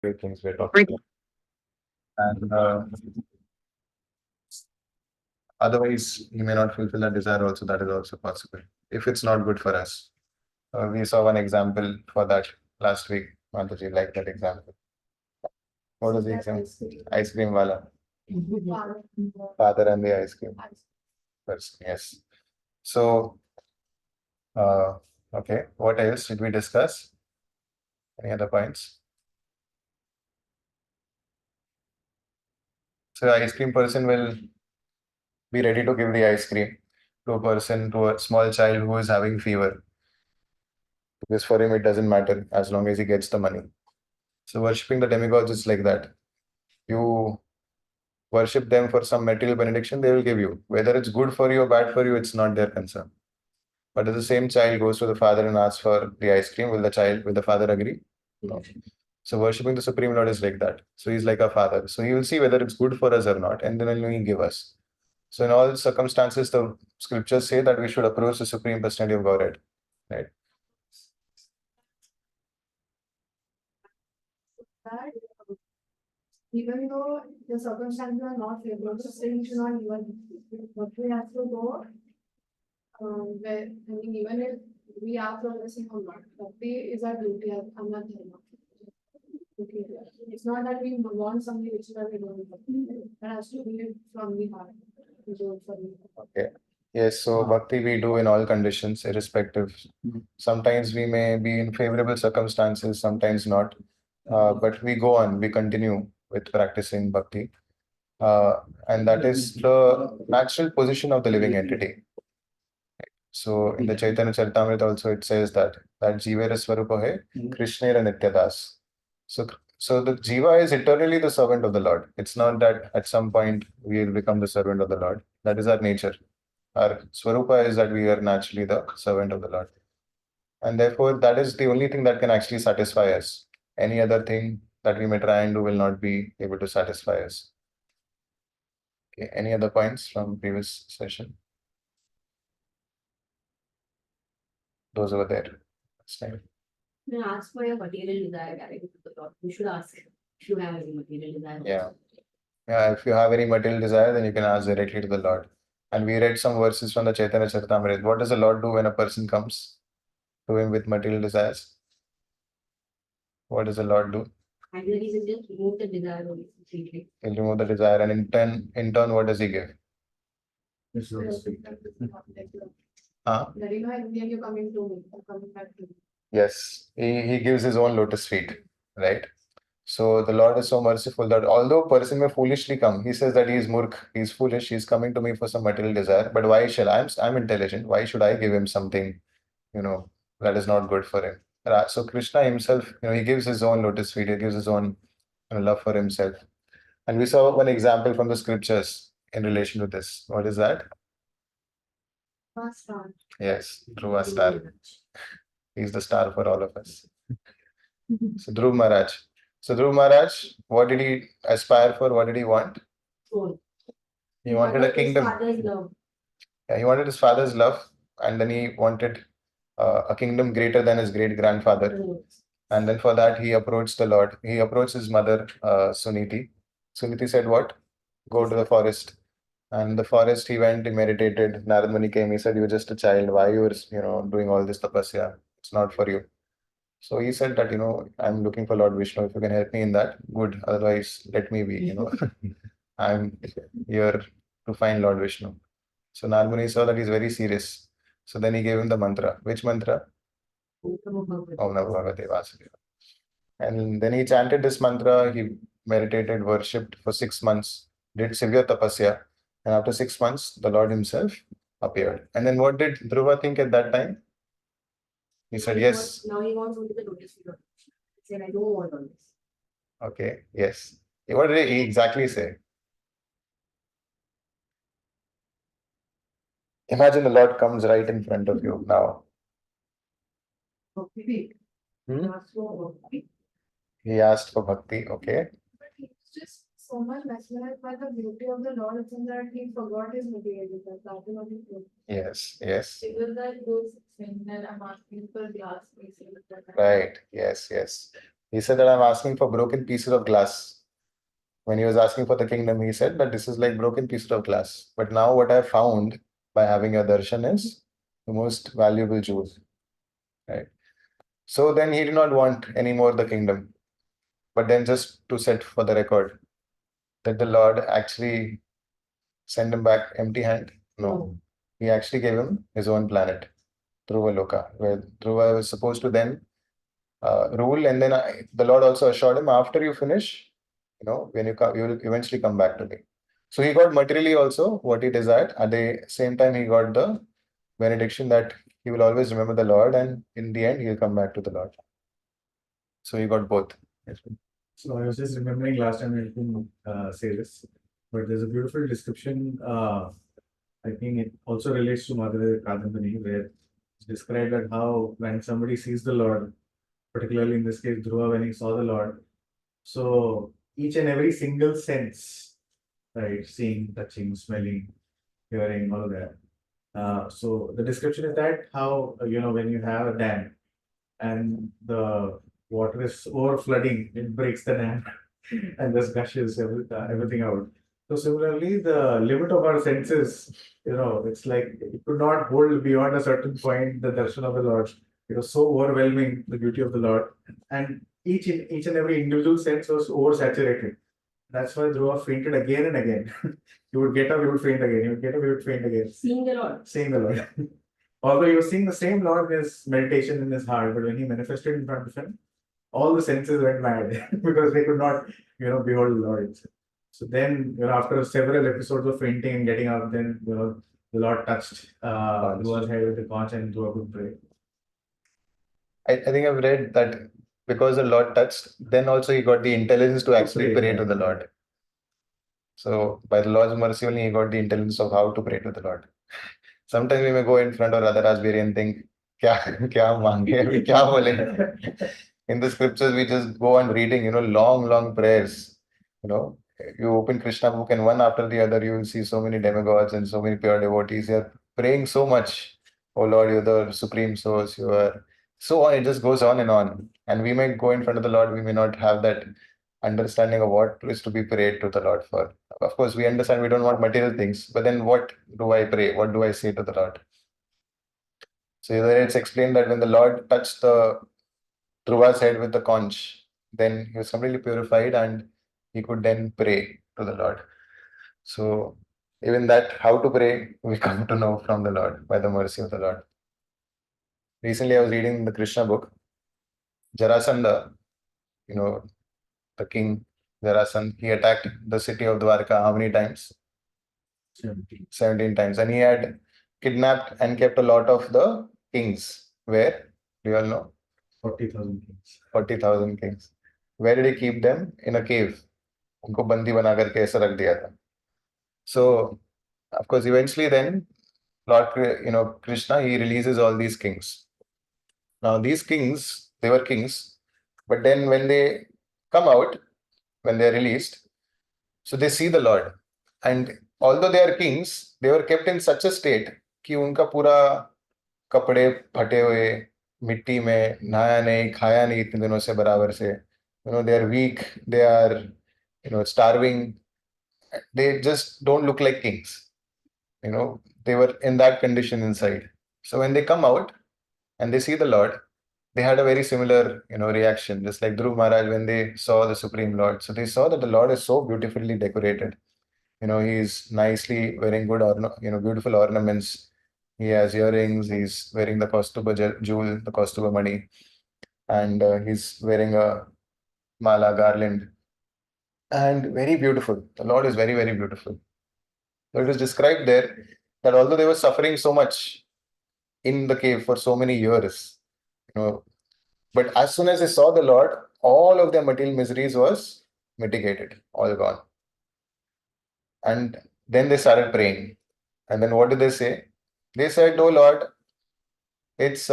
Three things we're talking about. And otherwise, he may not fulfill that desire also. That is also possible if it's not good for us. We saw one example for that last week. Mataji liked that example. What was the example? Ice cream wala. Father and the ice cream person. Yes. So, uh, okay. What else did we discuss? Any other points? So, ice cream person will be ready to give the ice cream to a person, to a small child who is having fever. Because for him, it doesn't matter as long as he gets the money. So, worshipping the demigods is like that. You worship them for some material benediction, they will give you. Whether it's good for you or bad for you, it's not their concern. But if the same child goes to the father and asks for the ice cream, will the father agree? No. So worshipping the Supreme Lord is like that. So he's like a father. So he will see whether it's good for us or not, and then he'll give us. So in all circumstances, the scriptures say that we should approach the Supreme Personality of Godhead. Right? That even though the circumstances are not favorable, still you should not even, but we have to go where, I mean, even if we are progressing or not, bhakti is our duty as Anna Dharma. Okay. It's not that we want something which we don't want. It has to be from the heart. Okay. Yes, so bhakti we do in all conditions, irrespective. Sometimes we may be in favorable circumstances, sometimes not. But we go on, we continue with practicing bhakti. And that is the natural position of the living entity. So in the Chaitanya Charitamrita also it says that Jivera Swarupa hai Krishnera Nityadas. So the Jiva is eternally the servant of the Lord. It's not that at some point we will become the servant of the Lord. That is our nature. Our Swarupa is that we are naturally the servant of the Lord. And therefore that is the only thing that can actually satisfy us. Any other thing that we may try and do will not be able to satisfy us. Okay. Any other points from previous session? Those over there. Next time. Ask for your material desire directly to the Lord. You should ask if you have any material desire. Yeah. Yeah, if you have any material desire, then you can ask directly to the Lord. And we read some verses from the Chaitanya Charitamrita. What does the Lord do when a person comes to him with material desires? What does the Lord do? Ideally, he will just remove the desire only completely. He'll remove the desire, and in turn, what does he give? Huh? That you know, and then you're coming to me, coming back to me. Yes, he gives his own lotus feet, right? So the Lord is so merciful that although a person may foolishly come, he says that he is murk, he is foolish, he is coming to me for some material desire. But why shall I'm intelligent? Why should I give him something, that is not good for him? So Krishna himself, he gives his own lotus feet, he gives his own love for himself. And we saw one example from the scriptures in relation to this. What is that? Star. Yes, Dhruva star. He's the star for all of us. So Dhruv Maharaj. So Dhruv Maharaj, what did he aspire for? What did he want? Soul. He wanted a kingdom. Father's love. Yeah, he wanted his father's love, and then he wanted a kingdom greater than his great grandfather. And then for that, he approached the Lord. He approached his mother, Suniti. Suniti said, "What? Go to the forest." And the forest, he went, he meditated. Narad Muni came. He said, "You're just a child. Why you're, doing all this tapasya? It's not for you." So he said that, I'm looking for Lord Vishnu. If you can help me in that, good. Otherwise, let me be. I'm here to find Lord Vishnu. So Narad Muni saw that he's very serious. So then he gave him the mantra. Which mantra? Om Namo Bhagavate Vasudevaya. And then he chanted this mantra, he meditated, worshipped for 6 months, did severe tapasya, and after 6 months, the Lord himself appeared. And then what did Dhruva think at that time? He said, yes. Now he wants only the lotus feet. He said, I don't want all this. Okay, yes. What did he exactly say? Imagine the Lord comes right in front of you now. Hmm? He asked for bhakti, okay. But he's just so much mesmerized by the beauty of the Lord itself that he forgot his material desire. That is what he told. Yes, yes. It was like those things that I'm asking for glass pieces. Right, yes, yes. He said that I'm asking for broken pieces of glass. When he was asking for the kingdom, he said that this is like broken pieces of glass. But now what I found by having your darshan is the most valuable jewel. Right. So then he did not want any more the kingdom. But then just to set for the record that the Lord actually sent him back empty hand. No. He actually gave him his own planet, Dhruva Loka, where Dhruva was supposed to then rule. And then the Lord also assured him, after you finish, when you come, you will eventually come back to me. So he got materially also what he desired. At the same time, he got the benediction that he will always remember the Lord, and in the end, he will come back to the Lord. So he got both. Yes. So I was just remembering last time I didn't say this, but there's a beautiful description. I think it also relates to Mother Kadambani, where it's described that how when somebody sees the Lord, particularly in this case Dhruva, when he saw the Lord, so each and every single sense, right, seeing, touching, smelling, hearing, all of that. So the description is that how when you have a dam and the water is over flooding, it breaks the dam and just gushes everything out. So similarly, the limit of our senses, it's like it could not hold beyond a certain point the darshan of the Lord. It was so overwhelming, the beauty of the Lord, and each and every individual sense was oversaturated. That's why Dhruva fainted again and again. He would get up, he would faint again. He would get up, he would faint again. Seeing the Lord. Seeing the Lord. Although he was seeing the same Lord in his meditation in his heart, but when he manifested in front of him, all the senses went mad because they could not, behold the Lord. So then, after several episodes of fainting and getting up, then, the Lord touched Dhruva's head with the conch and Dhruva could pray. I think I've read that because the Lord touched, then also he got the intelligence to actually pray to the Lord. So by the Lord's mercy only he got the intelligence of how to pray to the Lord. Sometimes we may go in front of Radha Rasbiri and think, kya mange, kya bole? In the scriptures, we just go on reading, long prayers. You open Krishna book and one after the other, you will see so many demigods and so many pure devotees. They are praying so much. Oh Lord, you're the supreme source. You are so on. It just goes on and on. And we may go in front of the Lord. We may not have that understanding of what is to be prayed to the Lord for. Of course, we understand we don't want material things, but then what do I pray? What do I say to the Lord? So there it's explained that when the Lord touched the Dhruva's head with the conch, then he was completely purified and he could then pray to the Lord. So even that, how to pray, we come to know from the Lord by the mercy of the Lord. Recently, I was reading the Krishna book. Jarasandha, the king Jarasandha, he attacked the city of Dwarka how many times? 17 times. And he had kidnapped and kept a lot of the kings. Where? Do you all know? 40,000 kings. 40,000 kings. Where did he keep them? In a cave. उनको बंदी बना करके ऐसा रख दिया था. So, of course, eventually then, Lord, Krishna, he releases all these kings. Now, these kings, they were kings, but then when they come out, when they are released, so they see the Lord. And although they are kings, they were kept in such a state कि उनका पूरा कपड़े फटे हुए, मिट्टी में नहाया नहीं, खाया नहीं इतने दिनों से बराबर से. They are weak, they are, starving. They just don't look like kings. They were in that condition inside. So when they come out and they see the Lord, they had a very similar, reaction, just like Dhruv Maharaj when they saw the Supreme Lord. So they saw that the Lord is so beautifully decorated. He's nicely wearing good, beautiful ornaments. He has earrings. He's wearing the Kaustuba jewel, the Kaustuba money, and he's wearing a mala garland, and very beautiful. The Lord is very, very beautiful. So it is described there that although they were suffering so much in the cave for so many years, but as soon as they saw the Lord, all of their material miseries was mitigated, all gone. And then they started praying. And then what did they say? They said, "Oh Lord, it's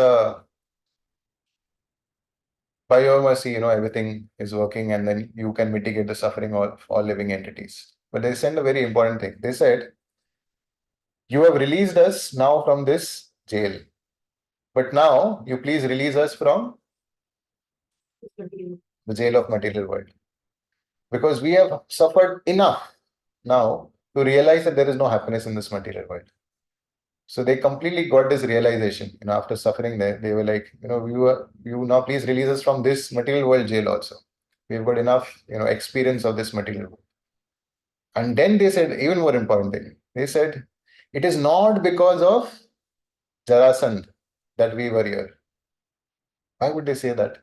by your mercy, everything is working, and then you can mitigate the suffering of all living entities." But they said a very important thing. They said, "You have released us now from this jail. But now you please release us from the jail of material world. Because we have suffered enough now to realize that there is no happiness in this material world. So they completely got this realization, after suffering there, they were like, you now please release us from this material world jail also. We've got enough, experience of this material world. And then they said, even more important thing, they said, it is not because of Jarasandh that we were here. Why would they say that?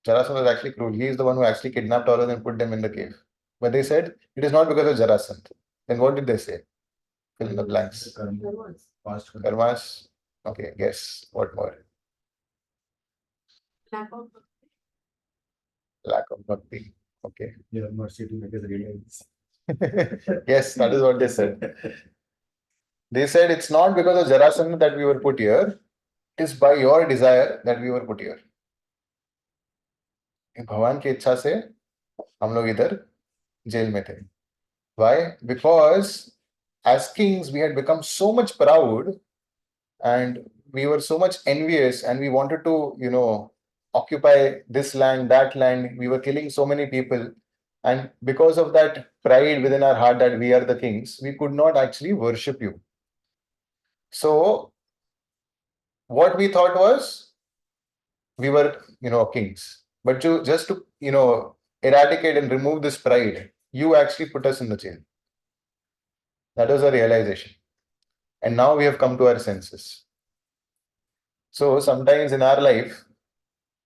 Jarasandh was actually cruel. He is the one who actually kidnapped all of them and put them in the cave. But they said, it is not because of Jarasandh. Then what did they say? Fill in the blanks. Past Karmas. Okay, guess. What more? Lack of bhakti. Okay. Your mercy to make us realize. Yes, that is what they said. They said it's not because of Jarasandha that we were put here. It is by your desire that we were put here. भगवान की इच्छा से हम लोग इधर jail में थे. Why? Because as kings we had become so much proud and we were so much envious and we wanted to, occupy this land, that land. We were killing so many people. And because of that pride within our heart that we are the kings, we could not actually worship you. So what we thought was we were, kings. But just to, eradicate and remove this pride, you actually put us in the jail. That was a realization. And now we have come to our senses. So sometimes in our life,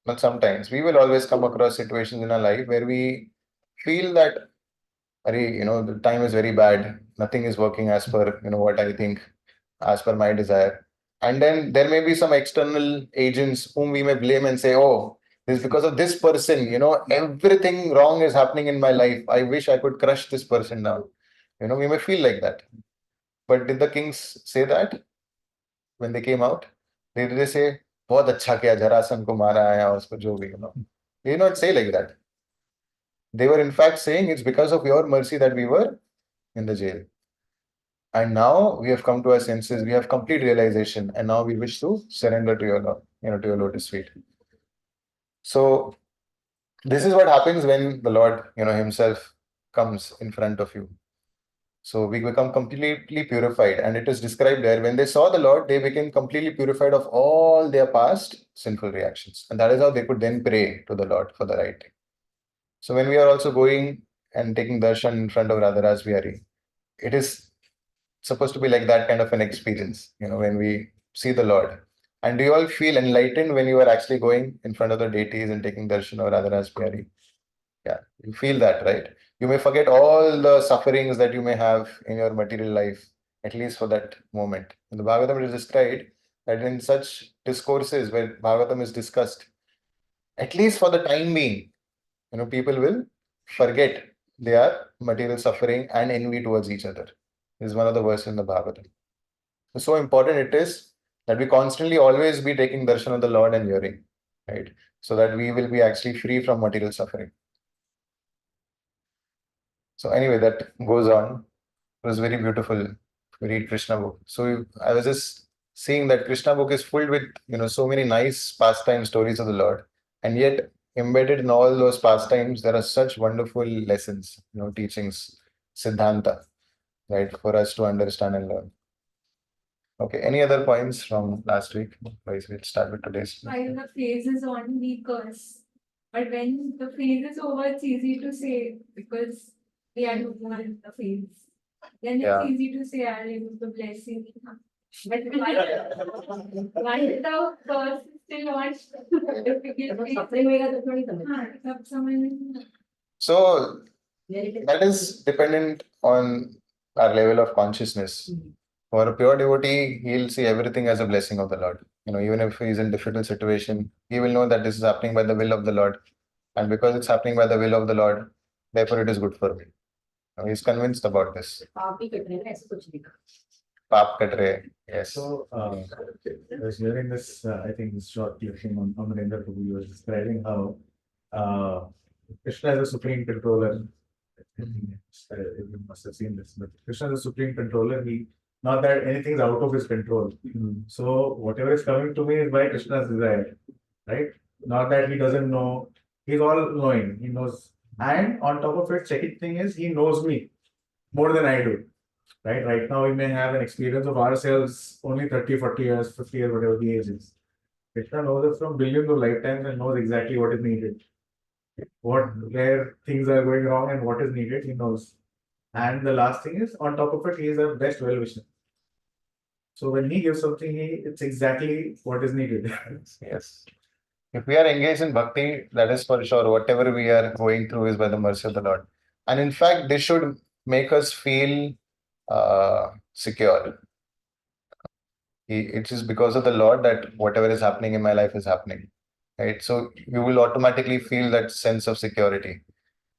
not sometimes, we will always come across situations in our life where we feel that, the time is very bad. Nothing is working as per, what I think, as per my desire. And then there may be some external agents whom we may blame and say, oh, this is because of this person, everything wrong is happening in my life. I wish I could crush this person now. We may feel like that. But did the kings say that when they came out? Did they say, बहुत अच्छा किया जरासन को मारा है उसको जो भी, They did not say like that. They were in fact saying it's because of your mercy that we were in the jail. And now we have come to our senses, we have complete realization, and now we wish to surrender to your Lord, to your lotus feet. So this is what happens when the Lord, himself comes in front of you. So we become completely purified, and it is described there. When they saw the Lord, they became completely purified of all their past sinful reactions. And that is how they could then pray to the Lord for the right thing. So when we are also going and taking darshan in front of Radharaj Vihari, it is supposed to be like that kind of an experience, when we see the Lord. And do you all feel enlightened when you are actually going in front of the deities and taking darshan of Radharaj Vihari? Yeah, you feel that, right? You may forget all the sufferings that you may have in your material life, at least for that moment. In the Bhagavatam, it is described that in such discourses where Bhagavatam is discussed, at least for the time being, people will forget their material suffering and envy towards each other. This is one of the verses in the Bhagavatam. So important it is that we constantly always be taking darshan of the Lord and hearing, right? So that we will be actually free from material suffering. So anyway, that goes on. It was very beautiful to read Krishna book. So I was just seeing that Krishna book is filled with so many nice pastime stories of the Lord, and yet embedded in all those pastimes there are such wonderful lessons, teachings, siddhanta, right, for us to understand and learn. Okay, any other points from last week? Otherwise, we'll start with today's. While the phase is on, we curse. But when the phase is over, it's easy to say because we are moving the phase. Then it's Yeah. easy to say, I remove the blessing. But why the curse is still not difficult? So that is dependent on our level of consciousness. For a pure devotee, he'll see everything as a blessing of the Lord. Even if he's in difficult situation, he will know that this is happening by the will of the Lord. And because it's happening by the will of the Lord, therefore it is good for me. He's convinced about this. Paap kat rahe. Yes. So, I was hearing this, I think, this short clipping on Amarendra Prabhu. He was describing how Krishna is a supreme controller. I think you must have seen this, but Krishna is a supreme controller. Not that anything is out of his control. So, whatever is coming to me is by Krishna's desire, right? Not that he doesn't know He's all knowing. He knows. And on top of it, second thing is he knows me more than I do. Right now, we may have an experience of ourselves only 30, 40 years, 50 years, whatever the age is. Krishna knows us from billions of lifetimes and knows exactly what is needed. Where things are going wrong and what is needed, he knows. And the last thing is, on top of it, he is our best well-wisher. So when he gives something, it's exactly what is needed. Yes. If we are engaged in bhakti, that is for sure. Whatever we are going through is by the mercy of the Lord. And in fact, this should make us feel secure. It is because of the Lord that whatever is happening in my life is happening. Right? So you will automatically feel that sense of security.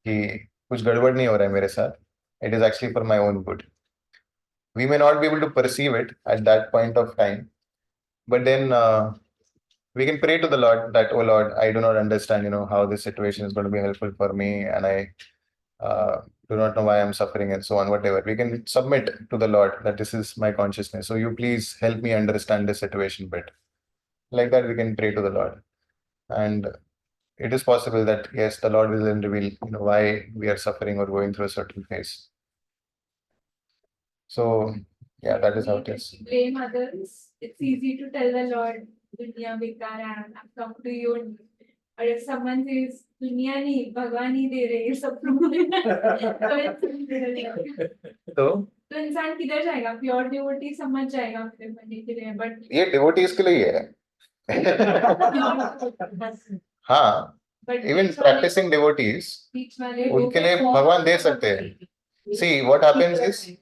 कि कुछ गड़बड़ नहीं हो रहा है मेरे साथ. It is actually for my own good. We may not be able to perceive it at that point of time, but then we can pray to the Lord that, oh Lord, I do not understand, how this situation is going to be helpful for me, and I do not know why I'm suffering and so on, whatever. We can submit to the Lord that this is my consciousness. So you please help me understand this situation bit. Like that, we can pray to the Lord. And it is possible that, yes, the Lord will then reveal, why we are suffering or going through a certain phase. So, yeah, that is how it is. Blame others. It's easy to tell the Lord, "Dunya bekar hai, I've come to you." Or if someone says, "Dunya nahi, Bhagwan ही दे रहे ये सब problem," तो तो इंसान किधर जाएगा? Pure devotee समझ जाएगा अपने बनने के लिए, बट ये डिवोटीज के लिए ही है. हाँ, even practicing devotees, बीच वाले उनके लिए भगवान दे सकते हैं. See, what happens is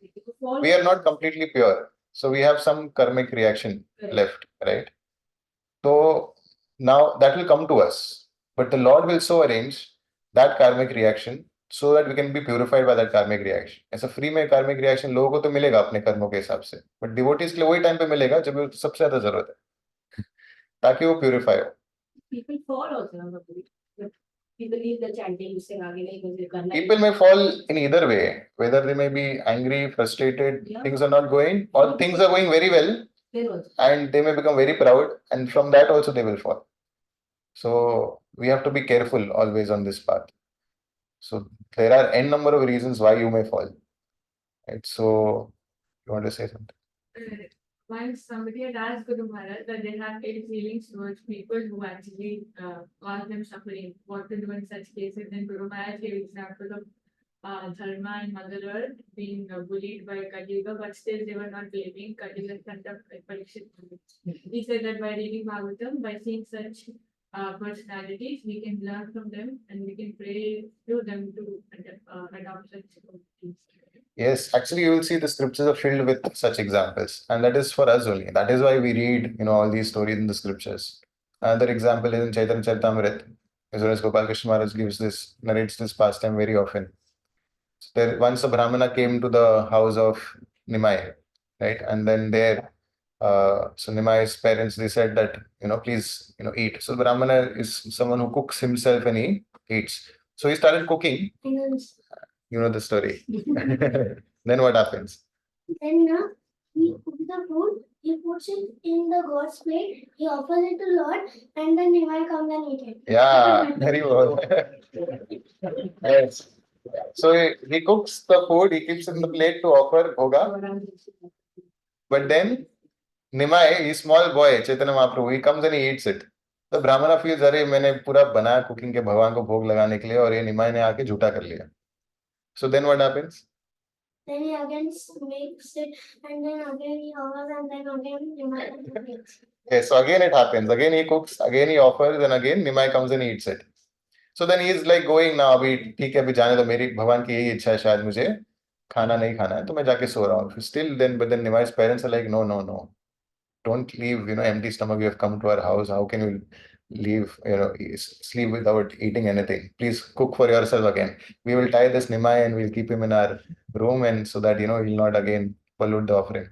we are not completely pure, so we have some karmic reaction left, right? So now that will come to us, but the Lord will so arrange that karmic reaction so that we can be purified by that karmic reaction. ऐसा free में karmic reaction लोगों को तो मिलेगा अपने कर्मों के हिसाब से, but devotees के लिए वही टाइम पे मिलेगा जब सबसे ज्यादा जरूरत है, ताकि वो प्यूरिफाई हो. People fall also. People leave the chanting, saying, "Aage nahi mujhe karna hai." People may fall in either way, whether they may be angry, frustrated, things are not going, or things are going very well, Then also. and they may become very proud, and from that also they will fall. So we have to be careful always on this path. So there are n number of reasons why you may fall. Right? So you want to say something? Once somebody had asked Guru Maharaj that they have ill feelings towards people who actually cause them suffering, what to do in such cases. Then Guru Maharaj gave example of Dharma and Mother Earth being bullied by Kaliuga, but still they were not blaming Kaliuga in front of Parikshit. He said that by reading Bhagavatam, by seeing such personalities, we can learn from them and we can pray to them to adopt such things. Yes, actually, you will see the scriptures are filled with such examples, and that is for us only. That is why we read, all these stories in the scriptures. Another example is in Chaitanya Charitamrita, as well as Gopal Krishna Maharaj narrates this pastime very often. So there, once a Brahmana came to the house of Nimai, right, and then there, so Nimai's parents, they said that, please, eat. So Brahmana is someone who cooks himself and he eats. So he started cooking. You know the story. Then what happens? Then he cooks the food, he puts it in the God's plate, he offers it to Lord, and then Nimai comes and eats it. Yeah, very well. Yes. So he cooks the food, he keeps it in the plate to offer bhoga. But then Nimai, a small boy, Chaitanya Mahaprabhu, he comes and he eats it. The Brahmana feels, अरे मैंने पूरा बनाया cooking के भगवान को भोग लगाने के लिए और ये निमाय ने आके झूठा कर लिया. So then what happens? Then he again makes it, and then again he offers, and then again Nimai eats. Okay, so again it happens. Again he cooks, again he offers, and again Nimai comes and eats it. So then he is like going now, अभी ठीक है, अभी जाने दो, मेरी भगवान की यही इच्छा है, शायद मुझे खाना नहीं खाना है, तो मैं जाके सो रहा हूँ. Still then, but then Nimai's parents are like, no, no, no. Don't leave, empty stomach. You have come to our house. How can you leave, sleep without eating anything? Please cook for yourself again. We will tie this Nimai and we'll keep him in our room, and so that, he'll not again pollute the offering.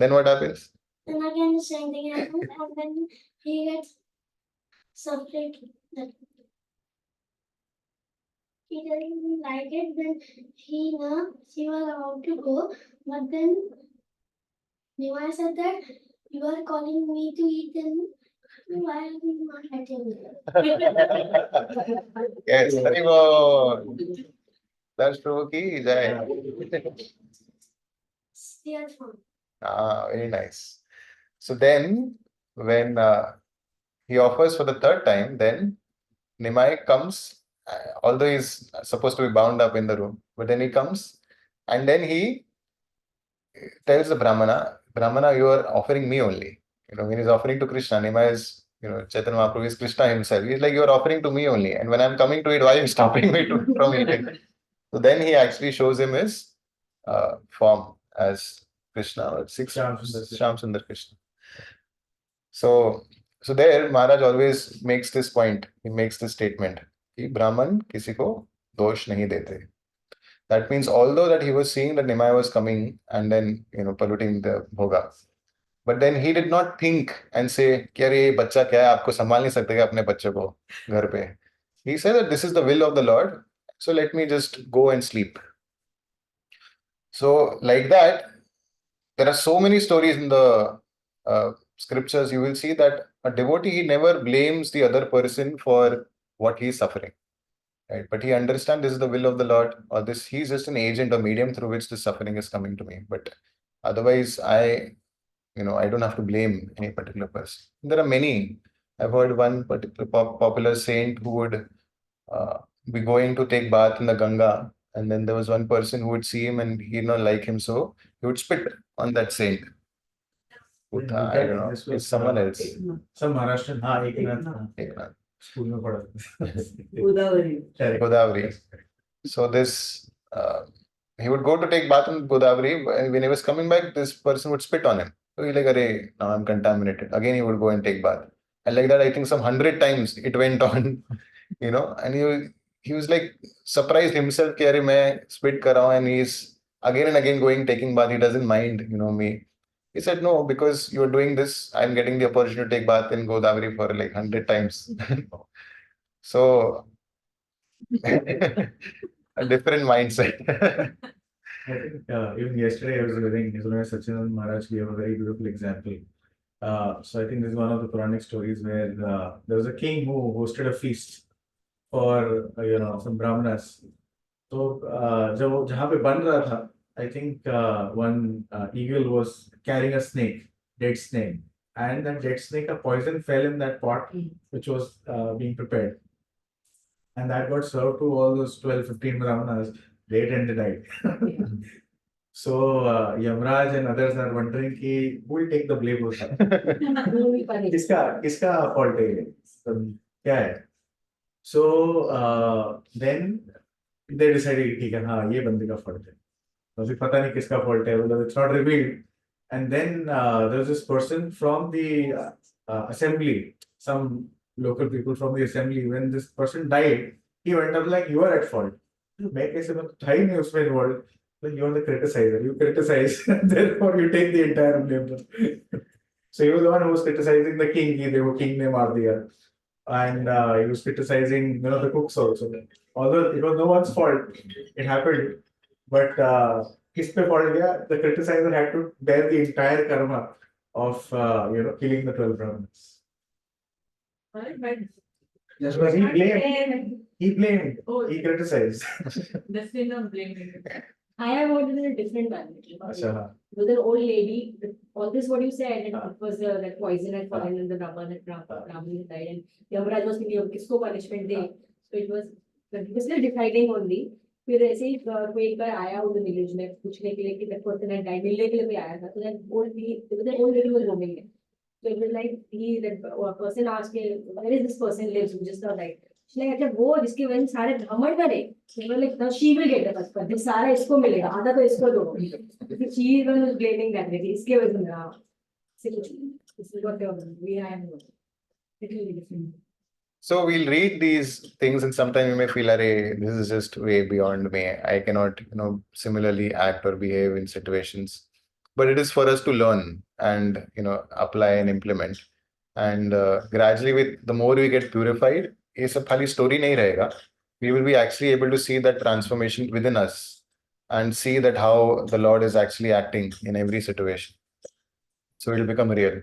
Then what happens? Then again the same thing happens, and then he gets separated. He doesn't like it, then he was about to go, but then Nimai said that you are calling me to eat, then Why are we not attaining? Yes, Haribol. That's true. Ki jai. Yes, ma'am. Very nice. So then, when he offers for the third time, then Nimai comes, although he's supposed to be bound up in the room, but then he comes and then he tells the Brahmana, you are offering me only. When he's offering to Krishna, Nimai is, Chaitanya Mahaprabhu is Krishna himself. He's like, you are offering to me only. And when I'm coming to it, why are you stopping me from eating? So then he actually shows him his form as Krishna or Sham Sundar Krishna. So, so there Maharaj always makes this point. He makes this statement. कि Brahman किसी को दोष नहीं देते. That means although that he was seeing that Nimai was coming and then polluting the bhoga, but then he did not think and say कि अरे ये बच्चा क्या है आपको संभाल नहीं सकते क्या अपने बच्चे को घर पे. He said that this is the will of the Lord, so let me just go and sleep. So like that, there are so many stories in the scriptures. You will see that a devotee, he never blames the other person for what he is suffering, right? But he understands this is the will of the Lord, or this he's just an agent or medium through which the suffering is coming to me. But otherwise, I don't have to blame any particular person. There are many. I've heard one particular popular saint who would be going to take bath in the Ganga, and then there was one person who would see him and he not like him, so he would spit on that saint. Buddha, I don't know. It's someone else. Some Maharashtrian, Eknath. Eknath. School में पढ़ा Godavari. So this, he would go to take bath in Godavari, and when he was coming back, this person would spit on him. So he's like, "Arey, now I'm contaminated." Again, he would go and take bath, and like that, I think some 100 times it went on, and he was like surprised himself, कि अरे मैं spit कर रहा हूँ, and he's again and again going taking bath. He doesn't mind, me. He said, no, because you're doing this, I'm getting the opportunity to take bath in Godavari for like 100 times. So, a different mindset. I think even yesterday I was reading Sachinand Maharaj gave a very beautiful example. So I think this is one of the Puranic stories where there was a king who hosted a feast for some brahmanas. So जब वो जहाँ पे बन रहा था, I think one eagle was carrying a snake, dead snake, and that dead snake, a poison fell in that pot which was being prepared, and that got served to all those 12-15 brahmanas. They and they died. So Yamraj and others are wondering कि who will take the blame for that? किसका fault है ये? क्या है? So then they decided ठीक है हाँ ये बंदे का fault है. तो अभी पता नहीं किसका fault है, मतलब it's not revealed. And then there was this person from the assembly, some local people from the assembly. When this person died, he went up like, you are at fault. मैं कैसे मैं था ही नहीं उसमें involved. Like, you are the criticizer. You criticize, therefore you take the entire blame. So he was the one who was criticizing the king. The king ने मार दिया, and he was criticizing the cooks also. Although it was no one's fault, it happened. But किस पे पड़ गया? The criticizer had to bear the entire karma of killing the 12 brahmins. But he blamed. Oh, He criticized. the sin of blaming. I have heard it in a different manner. अच्छा हाँ. There was an old lady, all this what you said, and it was that poison had fallen in the Brahman had died, and Yamaraj was thinking of किसको punishment they. So it was still deciding only. फिर ऐसे ही कोई एक बार आया उस village में पूछने के लिए कि that person had died, मिलने के लिए भी आया था. So that old lady was roaming it. So it was like that person asked me, where is this person lives who just now died? She's like, अच्छा वो जिसके वजह से सारे ब्राह्मण करे. So like now she will get the first part. सारा इसको मिलेगा, आधा तो इसको दो. She was blaming that lady. इसके वजह से मेरा से कुछ this is what we have. It will be different. So we'll read these things and sometimes you may feel, "Arey, this is just way beyond me. I cannot, similarly act or behave in situations." But it is for us to learn and, apply and implement. And gradually, with the more we get purified, ये सब खाली story नहीं रहेगा. We will be actually able to see that transformation within us and see that how the Lord is actually acting in every situation. So it will become real.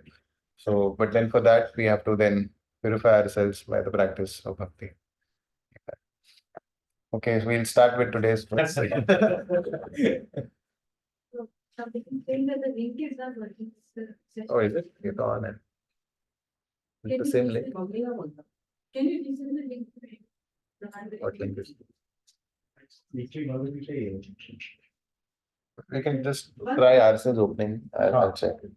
So, but then for that, we have to then purify ourselves by the practice of bhakti. Okay, so we'll start with today's verse. Something saying that the link is not working. Oh, is it? It's on it. It's the same link. Can you resend the link to me? What link is it? Weekly, not weekly. We can just try ourselves opening. I'll check it.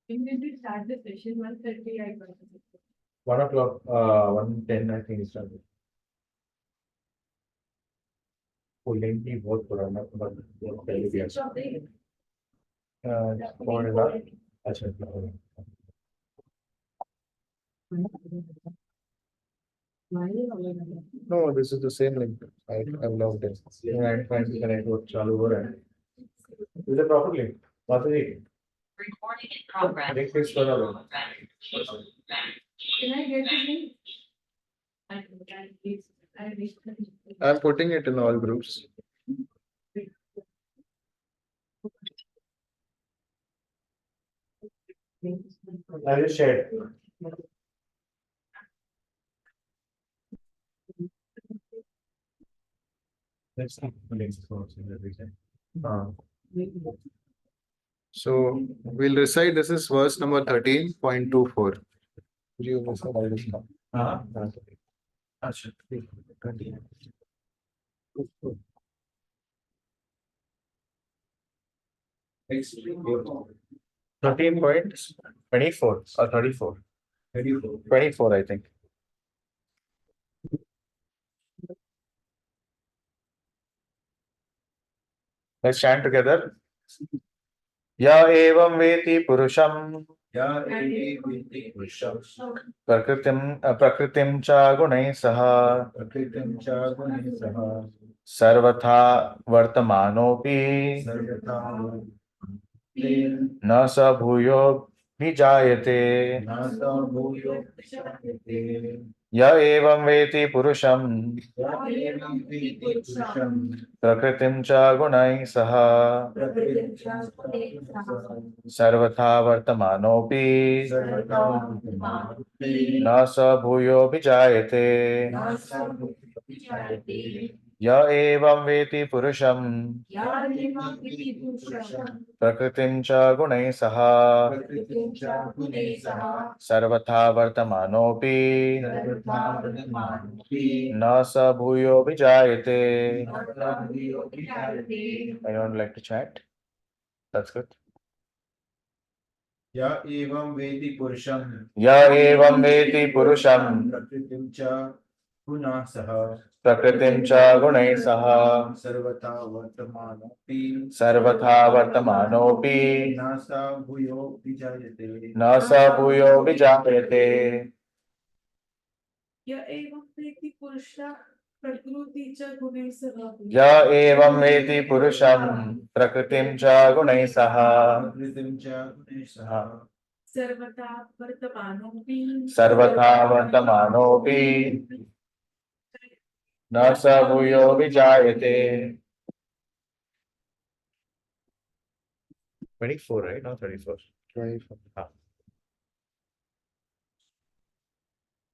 When did we start the session? 1:30, I got it. 1 o'clock, 1:10, I think it's started. Pulling the board for an hour, Switch off the- Phone is on. No, this is the same link. I've logged in. Yeah, I'm trying to connect with Chalu over. Is it properly? Mataji, Recording in progress. link is for all. Can I get the link? I reached the- I'm putting it in all groups. I just shared. Let's see. Links for everything. So we'll recite, this is verse number 13.24. You recite all this now. Acha. 13.24 or 34. 34. 24, I think. Let's chant together. Ya evam veti purusham prakritim cha gunai saha sarvatha vartamanopi na sa bhuyo vijayate. Ya evam veti purusham prakritim cha gunai saha sarvatha vartamanopi na sa bhuyo vijayate. Ya evam veti purusham prakritim cha gunai saha sarvatha vartamanopi na sa bhuyo vijayate. Anyone like to chat? That's good. Ya evam vedi purusham Ya evam veti purusham prakritim cha guna saha prakritim cha gunai saha sarvata vartamanopi sarvatha vartamanopi nasa bhuyo vijayate. na sa bhuyo vijayate. या एवं व्यक्ति पुरुषः प्रकृति च गुणैः सह Ya evam veti purusham prakritim cha gunai saha prakritim cha guna saha सर्वथा वर्तमानोऽपि sarvatha vartamanopi na sa bhuyo vijayate. 24, right? Not 34. 24.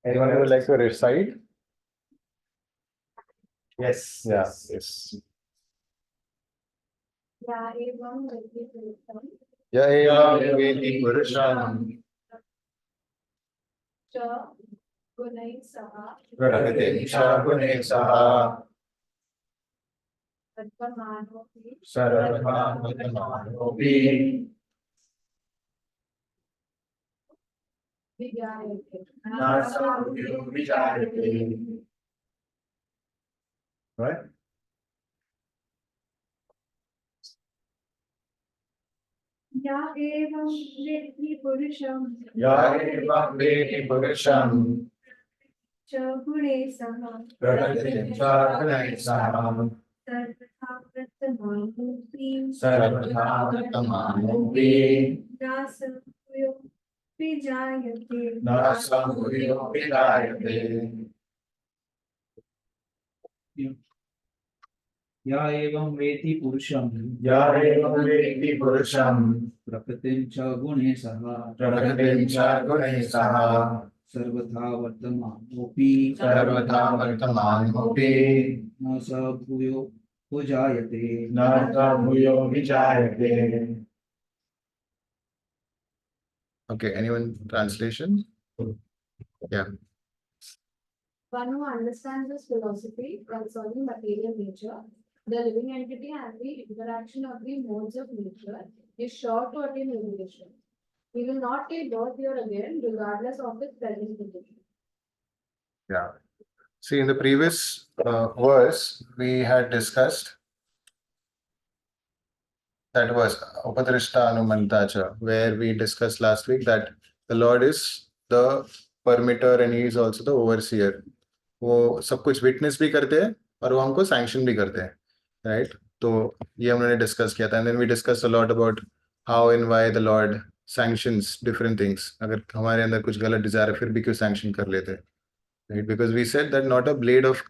Anyone would like to recite? Yes. Yeah, yes. या एवं व्यक्ति पुरुषं Ya evam veti purusham च गुणैः सह prakritim cha gunai saha वर्तमानोऽपि sarvatha vartamanopi विज्ञायते na sa bhuyo vijayate. Right? या एवं व्यक्ति पुरुषं Ya evam veti purusham च गुणैः सह prakritim cha gunai saha सर्वथा वर्तमानोऽपि sarvatha vartamanopi नासंशयोऽपि जायते na sa bhuyo vijayate. या एवं वेति पुरुषं या एवं वेत्ति पुरुषं प्रकृतिं च गुणे सह प्रकृतिं च गुणैः सह सर्वथा वर्तमानोऽपि सर्वथा वर्तमानोऽपि न स भूयो जायते न स भूयो विजायते. Okay, anyone translation? Yeah. One who understands this philosophy concerning material nature, the living entity and the interaction of the modes of nature is sure to attain liberation. He will not take birth here again, regardless of his present condition. Yeah. See, in the previous verse, we had discussed that was Upadrashta Anumantacha, where we discussed last week that the Lord is the permitter and he is also the overseer. वो सब कुछ witness भी करते हैं और वो हमको sanction भी करते हैं, राइट? तो ये हमने डिस्कस किया था. And then we discuss a lot about how and why the lord sanctions different things. अगर हमारे अंदर कुछ गलत डिजायर है फिर भी क्यों सैंक्शन कर लेते हैं, right? Because we said that not a blade of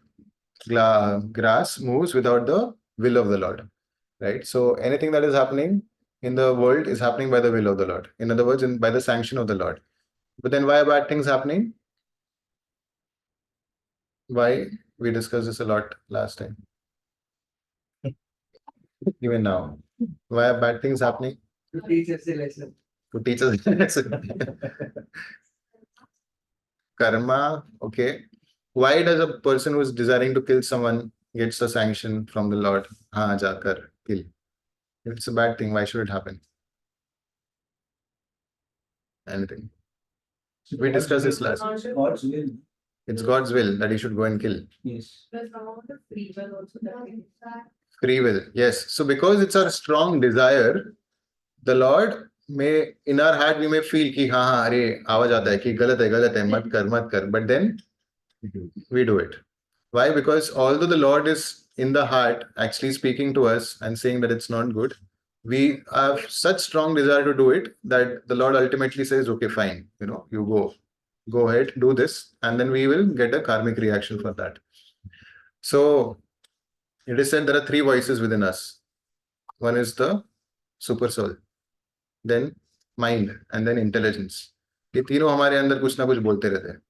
grass moves without the will of the Lord, right? So anything that is happening in the world is happening by the will of the Lord. In other words, by the sanction of the Lord. But then why are bad things happening? Why? We discussed this a lot last time. Even now. Why are bad things happening? to teach us the lesson. To teach us a lesson. Karma, okay. Why does a person who is desiring to kill someone gets the sanction from the Lord? Haan, jaakar kill. If it's a bad thing, why should it happen? Anything. We discussed this last. God's will. It's God's will that he should go and kill. Yes. There's amount of free will also that we Free will, yes. So because it's our strong desire, the Lord may, in our heart we may feel कि हाँ हाँ अरे आवाज आता है कि गलत है मत कर, but then we do it. Why? Because although the Lord is in the heart actually speaking to us and saying that it's not good, we have such strong desire to do it that the Lord ultimately says, okay, fine, you go ahead, do this, and then we will get a karmic reaction for that. So it is said there are three voices within us. One is the Supersoul, then mind, and then intelligence. ये तीनों हमारे अंदर कुछ ना कुछ बोलते रहते हैं.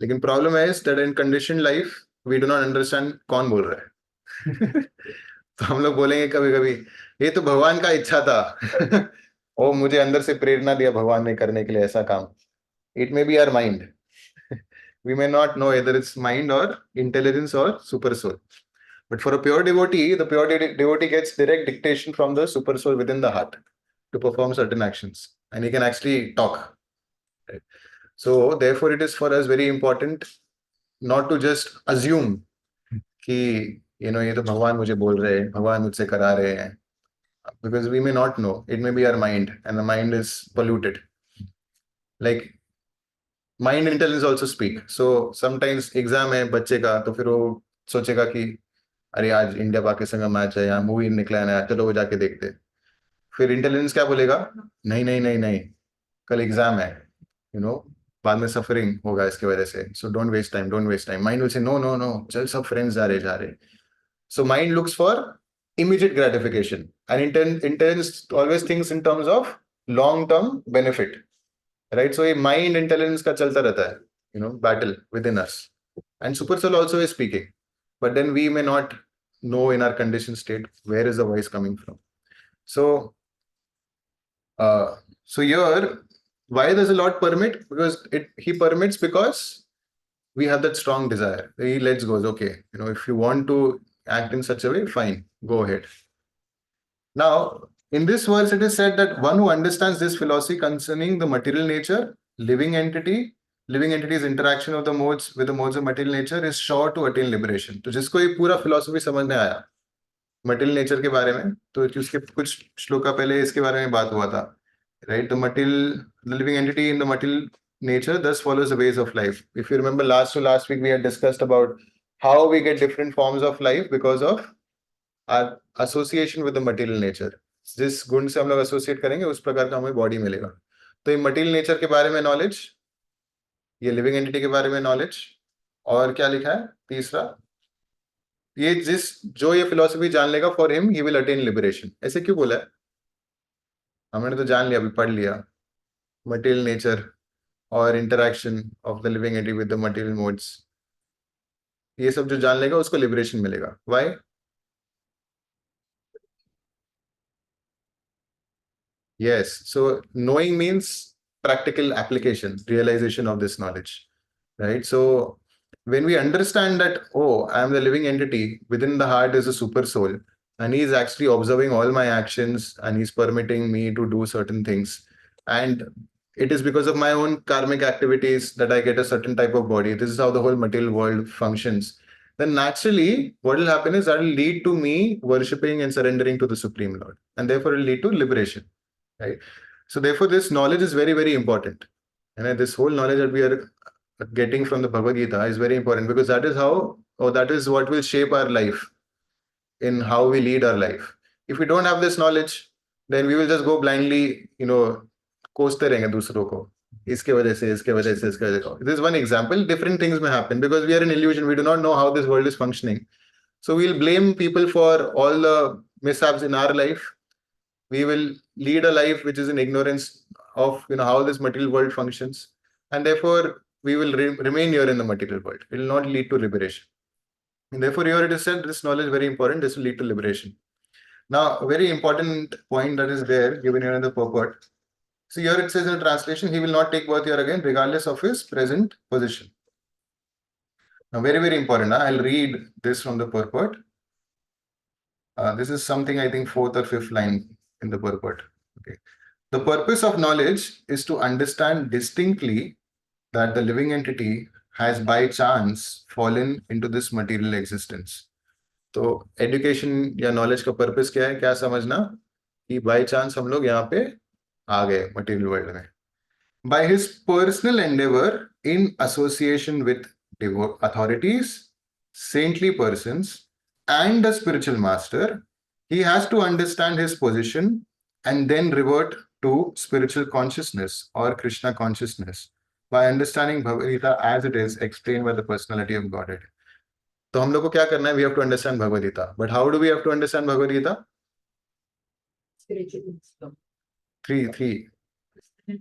लेकिन प्रॉब्लम है that in condition life we do not understand कौन बोल रहा है. तो हम लोग बोलेंगे कभी कभी ये तो भगवान का इच्छा था. ओ मुझे अंदर से प्रेरणा दिया भगवान ने करने के लिए ऐसा काम. It may be our mind. We may not know whether it's mind or intelligence or super soul. But for a pure devotee, the pure devotee gets direct dictation from the super soul within the heart to perform certain actions. And he can actually talk. Right? So therefore it is for us very important not to just assume कि ये तो भगवान मुझे बोल रहे हैं, भगवान मुझसे करा रहे हैं. Because we may not know. It may be our mind and the mind is polluted. Like mind intelligence also speak. So sometimes exam है बच्चे का तो फिर वो सोचेगा कि अरे आज इंडिया पाकिस्तान का मैच है, यहाँ मूवी निकला है नया, चलो वो जाके देखते. फिर इंटेलिजेंस क्या बोलेगा? नहीं नहीं नहीं नहीं, कल एग्जाम है, बाद में सफरिंग होगा इसके वजह से, so don't waste time. Mind will say no no no, चल सब फ्रेंड्स जा रहे. So mind looks for immediate gratification and intelligence always thinks in terms of long term benefit. Right, so a mind intelligence का चलता रहता है, battle within us, and super soul also is speaking, but then we may not know in our conditioned state where is the voice coming from. So here, why does the Lord permit? Because he permits because we have that strong desire. He lets go. Okay, if you want to act in such a way, fine, go ahead. Now in this verse, it is said that one who understands this philosophy concerning the material nature, living entity's interaction of the modes with the modes of material nature is sure to attain liberation. तो जिसको ये पूरा philosophy समझ में आया material nature के बारे में, तो उसके कुछ श्लोका पहले इसके बारे में बात हुआ था, right? The living entity in the material nature thus follows the ways of life. If you remember last week we had discussed about how we get different forms of life because of our association with the material nature. जिस गुण से हम लोग associate करेंगे उस प्रकार का हमें बॉडी मिलेगा. तो ये मटेरियल नेचर के बारे में नॉलेज, ये लिविंग एंटिटी के बारे में नॉलेज, और क्या लिखा है तीसरा? ये जो ये फिलॉसफी जान लेगा, for him he will attain liberation. ऐसे क्यों बोला है? हमने तो जान लिया, अभी पढ़ लिया, मटेरियल नेचर और interaction of the living entity with the material modes, ये सब जो जान लेगा उसको लिबरेशन मिलेगा। Why? Yes. So knowing means practical application, realization of this knowledge, right? So when we understand that, oh, I am the living entity, within the heart is a super soul, and he is actually observing all my actions and he's permitting me to do certain things. And it is because of my own karmic activities that I get a certain type of body. This is how the whole material world functions. Then naturally, what will happen is that will lead to me worshipping and surrendering to the Supreme Lord. And therefore, it will lead to liberation. Right. So therefore, this knowledge is very, very important. And this whole knowledge that we are getting from the Bhagavad Gita is very important, because that is how, or that is what will shape our life in how we lead our life. If we don't have this knowledge, then we will just go blindly, कोसते रहेंगे दूसरों को, इसके वजह से, इसके वजह से, इसके वजह से. This is one example. Different things may happen because we are in illusion. We do not know how this world is functioning. So we'll blame people for all the mishaps in our life. We will lead a life which is in ignorance of how this material world functions, and therefore we will remain here in the material world. It will not lead to liberation. And therefore, here it is said this knowledge is very important. This will lead to liberation. Now, a very important point that is there given here in the purport. See, here it says in the translation, he will not take birth here again, regardless of his present position. Now, very, very important. I'll read this from the purport. This is something I think fourth or fifth line in the purport. Okay. The purpose of knowledge is to understand distinctly that the living entity has by chance fallen into this material existence. तो education या knowledge का purpose क्या है? क्या समझना कि by chance हम लोग यहाँ पे आ गए मटेरियल वर्ल्ड में. By his personal endeavor in association with authorities, saintly persons, and a spiritual master, he has to understand his position and then revert to spiritual consciousness or Krishna consciousness by understanding Bhagavad Gita as it is explained by the personality of Godhead. तो हम लोग को क्या करना है? We have to understand Bhagavad Gita. But how do we have to understand Bhagavad Gita? Three.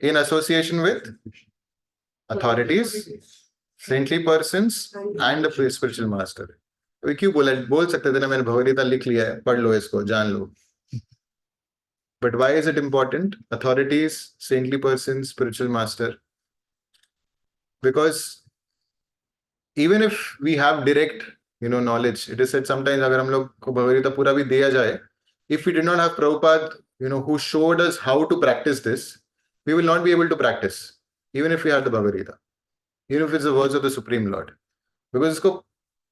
In association with authorities, saintly persons, and a spiritual master. तो क्यों बोल सकते थे ना, मैंने भगवद गीता लिख लिया है, पढ़ लो इसको, जान लो. But why is it important? Authorities, saintly persons, spiritual master. Because even if we have direct, knowledge, it is said sometimes अगर हम लोग को भगवद गीता पूरा भी दिया जाए, if we did not have Prabhupada, who showed us how to practice this, we will not be able to practice, even if we have the Bhagavad Gita, even if it's the words of the Supreme Lord. Because इसको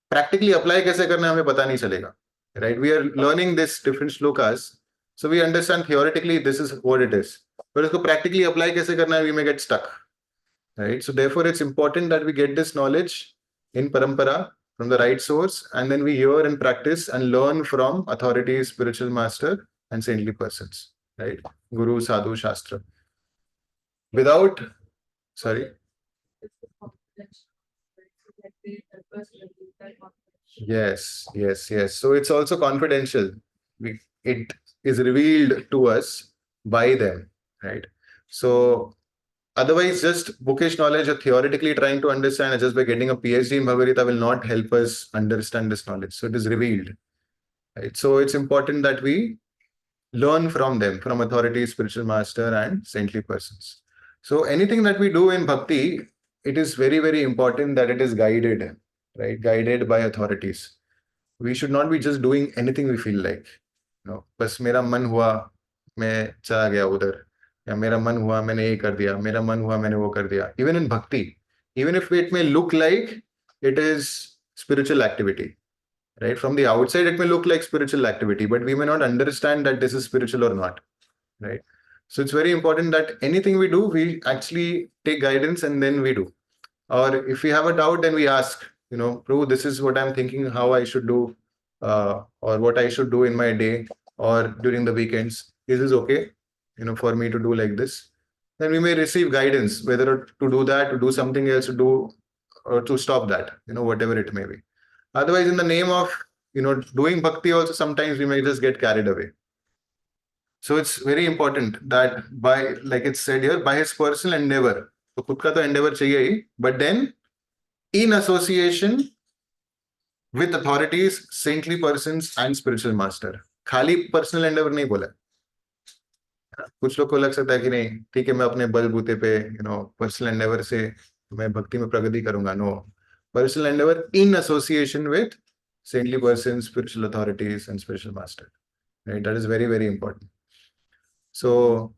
practically apply कैसे करना है हमें पता नहीं चलेगा. Right? We are learning this different slokas, so we understand theoretically this is what it is. But इसको practically apply कैसे करना है, we may get stuck. Right? So therefore, it's important that we get this knowledge in parampara from the right source, and then we hear and practice and learn from authorities, spiritual master, and saintly persons. Right? Guru, sadhu, shastra. Without, sorry. Yes. So it's also confidential. It is revealed to us by them, right? So otherwise, just bookish knowledge or theoretically trying to understand just by getting a PhD in Bhagavad Gita will not help us understand this knowledge. So it is revealed, right? So it's important that we learn from them, from authorities, spiritual master, and saintly persons. So anything that we do in bhakti, it is very, very important that it is guided, right? Guided by authorities. We should not be just doing anything we feel like. बस मेरा मन हुआ मैं चला गया उधर, या मेरा मन हुआ मैंने ये कर दिया, मेरा मन हुआ मैंने वो कर दिया. Even in bhakti, even if it may look like it is spiritual activity, right? From the outside, it may look like spiritual activity, but we may not understand that this is spiritual or not, right? So it's very important that anything we do, we actually take guidance and then we do. Or if we have a doubt, then we ask, Prabhu, this is what I'm thinking, how I should do, or what I should do in my day or during the weekends. Is this okay, for me to do like this? Then we may receive guidance, whether to do that, to do something else, to do, or to stop that, whatever it may be. Otherwise, in the name of, doing bhakti also sometimes we may just get carried away. So it's very important that by, like it's said here, by his personal endeavor. तो खुद का तो endeavor चाहिए ही, but then in association with authorities, saintly persons and spiritual master. खाली personal endeavor नहीं बोला. कुछ लोग को लग सकता है कि नहीं, ठीक है, मैं अपने बलबूते पे पर्सनल एंडेवर से मैं भक्ति में प्रगति करूंगा. No, personal endeavour in association with saintly persons, spiritual authorities and spiritual master. Right? That is very, very important. So,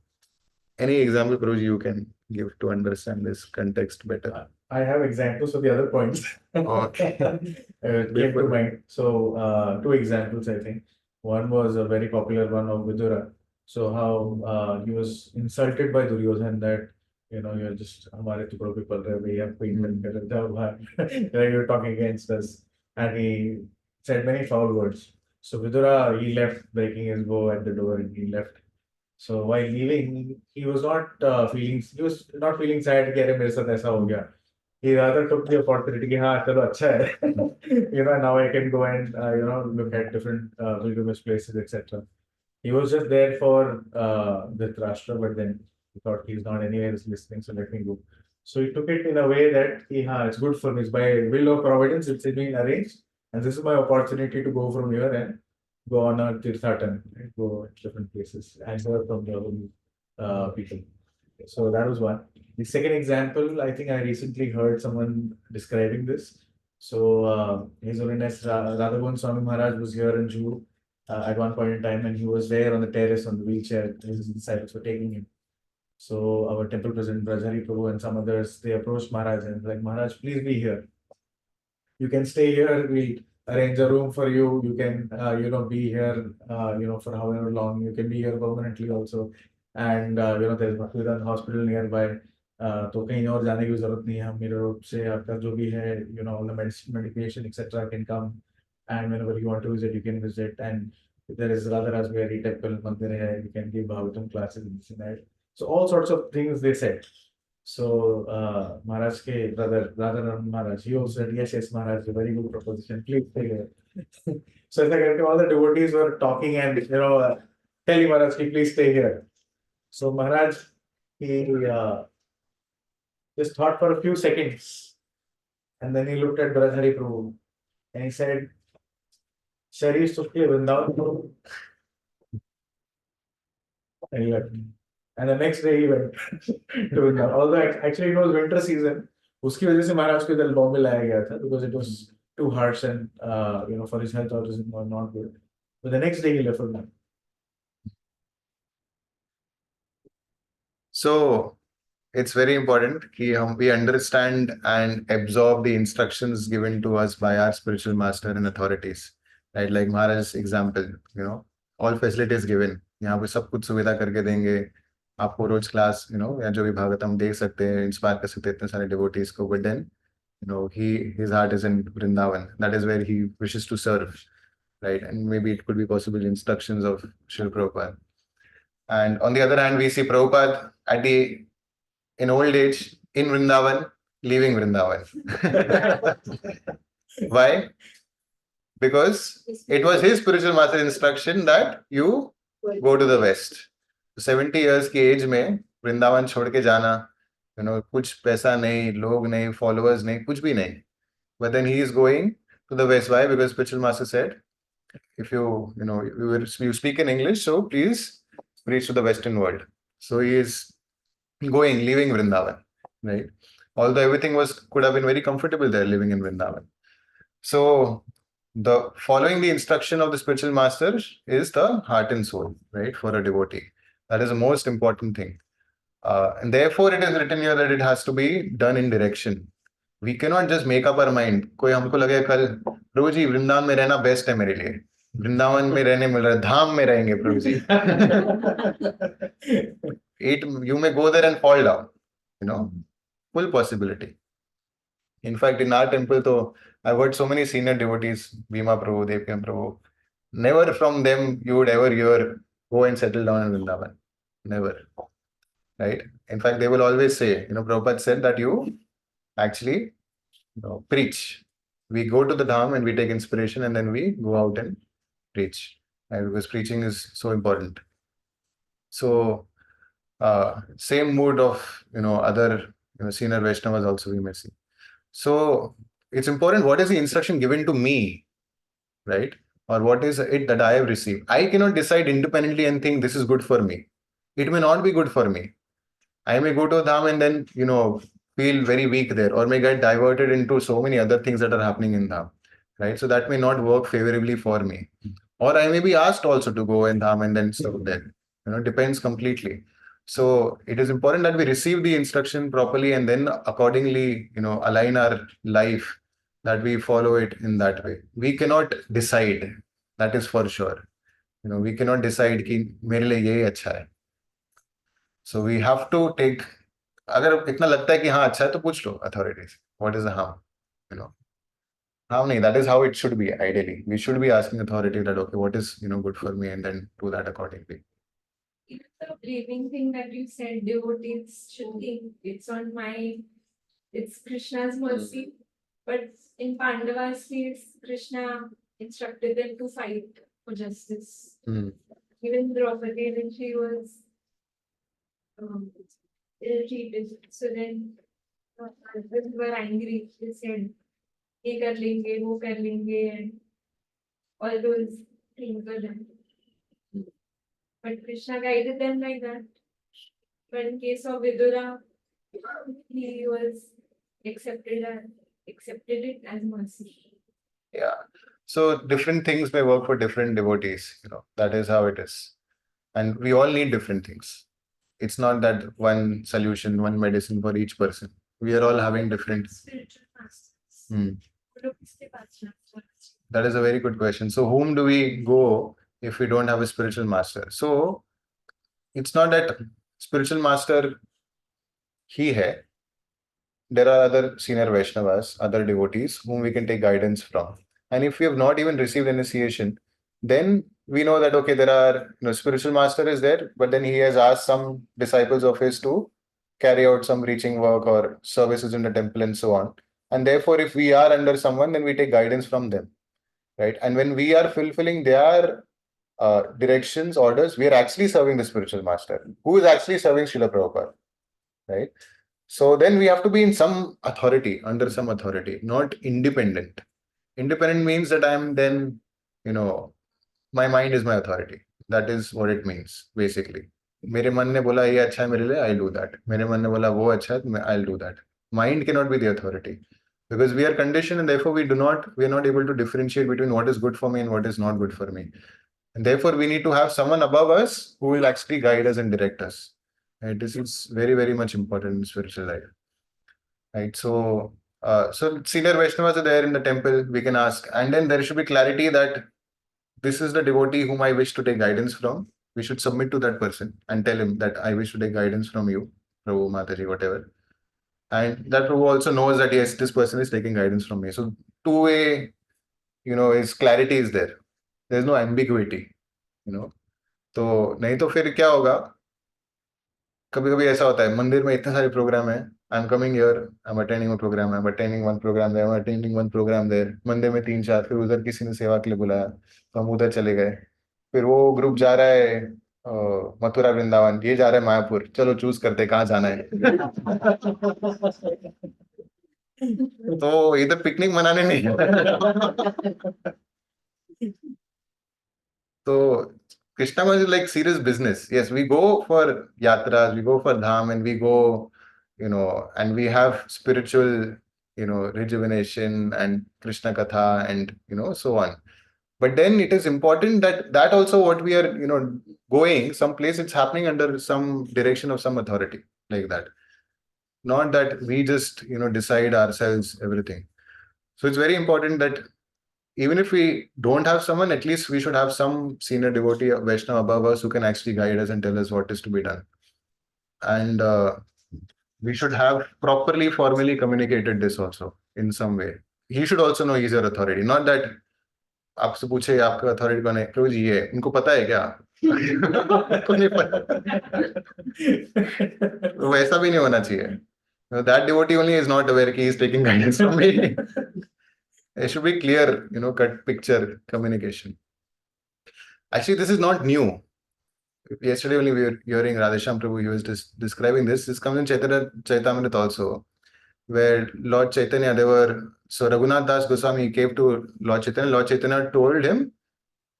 any example, Prabhuji, you can give to understand this context better? I have examples of the other points. Okay. Came to mind. So, two examples, I think. One was a very popular one of Vidura. So, how he was insulted by Duryodhan that, you're just, हमारे टुकड़ों पे पल रहे, भैया कोई मत कर, जाओ बाहर. You're talking against us. And he said many foul words. So, Vidura, he left, breaking his bow at the door, and he left. So while leaving, he was not feeling sad कि अरे मेरे साथ ऐसा हो गया. He rather took the opportunity कि हाँ चलो अच्छा है. Now I can go and look at different pilgrimage places, etc. He was just there for Dhritarashtra, but then he thought he's not anywhere listening, so let me go. So he took it in a way that it's good for me. It's by will of providence, it's been arranged, and this is my opportunity to go from here and go on a tirthatan, right? Go to different places and hear from the people. So that was one. The second example, I think I recently heard someone describing this. So His Holiness Radhagovind Swami Maharaj was here in Juhu at one point in time, and he was there on the terrace on the wheelchair. His disciples were taking him. So our temple president Brajhari Prabhu and some others, they approached Maharaj and like, Maharaj, please be here. You can stay here. We'll arrange a room for you. You can, be here, for however long. You can be here permanently also. And, there's Bhaktivedanta hospital nearby. तो कहीं और जाने की जरूरत नहीं है. हम मेरे रोड से आपका जो भी है, all the medication, etc. can come. And whenever you want to visit, you can visit. And there is Radha Rasbehari temple, mandir hai, you can give Bhagavatam classes and this and that. So all sorts of things they said. So Maharaj ke brother Radharam Maharaj, he also said, yes, Maharaj, a very good proposition. Please stay here. So it's like all the devotees were talking and telling Maharaj, please stay here. So Maharaj, he just thought for a few seconds, and then he looked at Brajhari Prabhu and he said, Sharir Sukhi Vrindavan. And he left. And the next day he went to Vrindavan. Although actually it was winter season, उसकी वजह से महाराज को इधर बॉम्बे लाया गया था because it was too harsh and for his health also was not good. But the next day he left Vrindavan. So it's very important that we understand and absorb the instructions given to us by our spiritual master and authorities. Right, like Maharaj's example, all facilities given. यहाँ पे सब कुछ सुविधा करके देंगे आपको रोज class या जो भी भागवतम देख सकते हैं, इंस्पायर कर सकते हैं इतने सारे डिवोटीज को. But then his heart is in Vrindavan. That is where he wishes to serve, right? And maybe it could be possible instructions of Srila Prabhupada. And on the other hand, we see Prabhupada in old age in Vrindavan, leaving Vrindavan. Why? Because it was his spiritual master instruction that you go to the west. 70 years की as में वृंदावन छोड़ के जाना, कुछ पैसा नहीं, लोग नहीं, followers नहीं, कुछ भी नहीं. But then he is going to the west. Why? Because spiritual master said, if you speak in English, so please preach to the Western world. So he is leaving Vrindavan, right? Although everything could have been very comfortable there, living in Vrindavan. So following the instruction of the spiritual master is the heart and soul, right, for a devotee. That is the most important thing. And therefore it is written here that it has to be done in direction. We cannot just make up our mind. कोई हमको लगे कल प्रभु जी वृंदावन में रहना best है मेरे लिए, वृंदावन में रहने मिल रहा है, धाम में रहेंगे प्रभु जी. You may go there and fall down, full possibility. In fact, in our temple, though, I've heard so many senior devotees, Bhima Prabhu, Devkam Prabhu, never from them you would ever hear, go and settle down in Vrindavan. Never. Right? In fact, they will always say, Prabhupada said that you actually preach. We go to the dham and we take inspiration, and then we go out and preach. Right? Because preaching is so important. So same mood of other senior Vaishnavas also we may see. So it's important, what is the instruction given to me, right? Or what is it that I have received? I cannot decide independently and think this is good for me. It may not be good for me. I may go to a dham and then feel very weak there, or may get diverted into so many other things that are happening in dham, right? So that may not work favorably for me. Or I may be asked also to go in dham and then stop there. Depends completely. So it is important that we receive the instruction properly and then accordingly, align our life, that we follow it in that way. We cannot decide, that is for sure. We cannot decide कि मेरे लिए ये अच्छा है. So we have to take, अगर इतना लगता है कि हाँ अच्छा है तो पूछ लो authorities, what is the harm? Harm नहीं, that is how it should be ideally. We should be asking authority that okay, what is good for me, and then do that accordingly. Even the believing thing that you said, devotees should think it's Krishna's mercy. But in Pandava's case, Krishna instructed them to fight for justice. Even Draupadi, when she was ill-treated, so then husbands were angry. They said, "ये कर लेंगे, वो कर लेंगे," and all those things were done. But Krishna guided them like that. But in case of Vidura, he was accepted it as mercy. Yeah. So different things may work for different devotees. That is how it is. And we all need different things. It's not that one solution, one medicine for each person. We are all having different. Spiritual masters. Hmm. That is a very good question. So whom do we go if we don't have a spiritual master? So it's not that spiritual master he hai. There are other senior Vaishnavas, other devotees whom we can take guidance from. And if we have not even received initiation, then we know that okay, there are spiritual master is there, but then he has asked some disciples of his to carry out some reaching work or services in the temple and so on. And therefore, if we are under someone, then we take guidance from them, right? And when we are fulfilling their directions, orders, we are actually serving the spiritual master, who is actually serving Srila Prabhupada, right? So then we have to be in some authority, under some authority, not independent. Independent means that I am then, my mind is my authority. That is what it means, basically. मेरे मन ने बोला ये अच्छा है मेरे लिए, I'll do that. मेरे मन ने बोला वो अच्छा है, I'll do that. Mind cannot be the authority because we are conditioned, and therefore we are not able to differentiate between what is good for me and what is not good for me. And therefore we need to have someone above us who will actually guide us and direct us. Right? This is very, very much important in spiritual life. Right? So senior Vaishnavas are there in the temple, we can ask. And then there should be clarity that this is the devotee whom I wish to take guidance from. We should submit to that person and tell him that I wish to take guidance from you, Prabhu, Mataji, whatever. And that Prabhu also knows that yes, this person is taking guidance from me. So two-way, is clarity is there. There's no ambiguity, तो नहीं तो फिर क्या होगा, कभी कभी ऐसा होता है मंदिर में इतने सारे प्रोग्राम है, I am coming here, I am attending one programme, I am attending one programme there, I am attending one programme there, मंदिर में 3-4, फिर उधर किसी ने सेवा के लिए बुलाया तो हम उधर चले गए, फिर वो ग्रुप जा रहा है मथुरा वृंदावन, ये जा रहा है मायापुर, चलो चूज करते कहाँ जाना है। तो इधर पिकनिक मनाने नहीं तो Krishna is like serious business. Yes, we go for yatras, we go for dham, and we go, and we have spiritual, rejuvenation and Krishna Katha and, so on. But then it is important that also what we are, going someplace, it's happening under some direction of some authority like that. Not that we just, decide ourselves everything. So it's very important that even if we don't have someone, at least we should have some senior devotee Vaishnava above us who can actually guide us and tell us what is to be done. And we should have properly, formally communicated this also in some way. He should also know he's your authority. Not that आपसे पूछे आपका authority कौन है, प्रभु जी ये इनको पता है क्या? को नहीं पता। वैसा भी नहीं होना चाहिए. That devotee only is not aware कि he is taking guidance from me. It should be clear, cut picture communication. Actually, this is not new. Yesterday only we were hearing Radhesham Prabhu, he was describing this. This comes in Chaitanya Chaitamrita also, where Lord Chaitanya, so Raghunath Das Goswami came to Lord Chaitanya. Lord Chaitanya told him,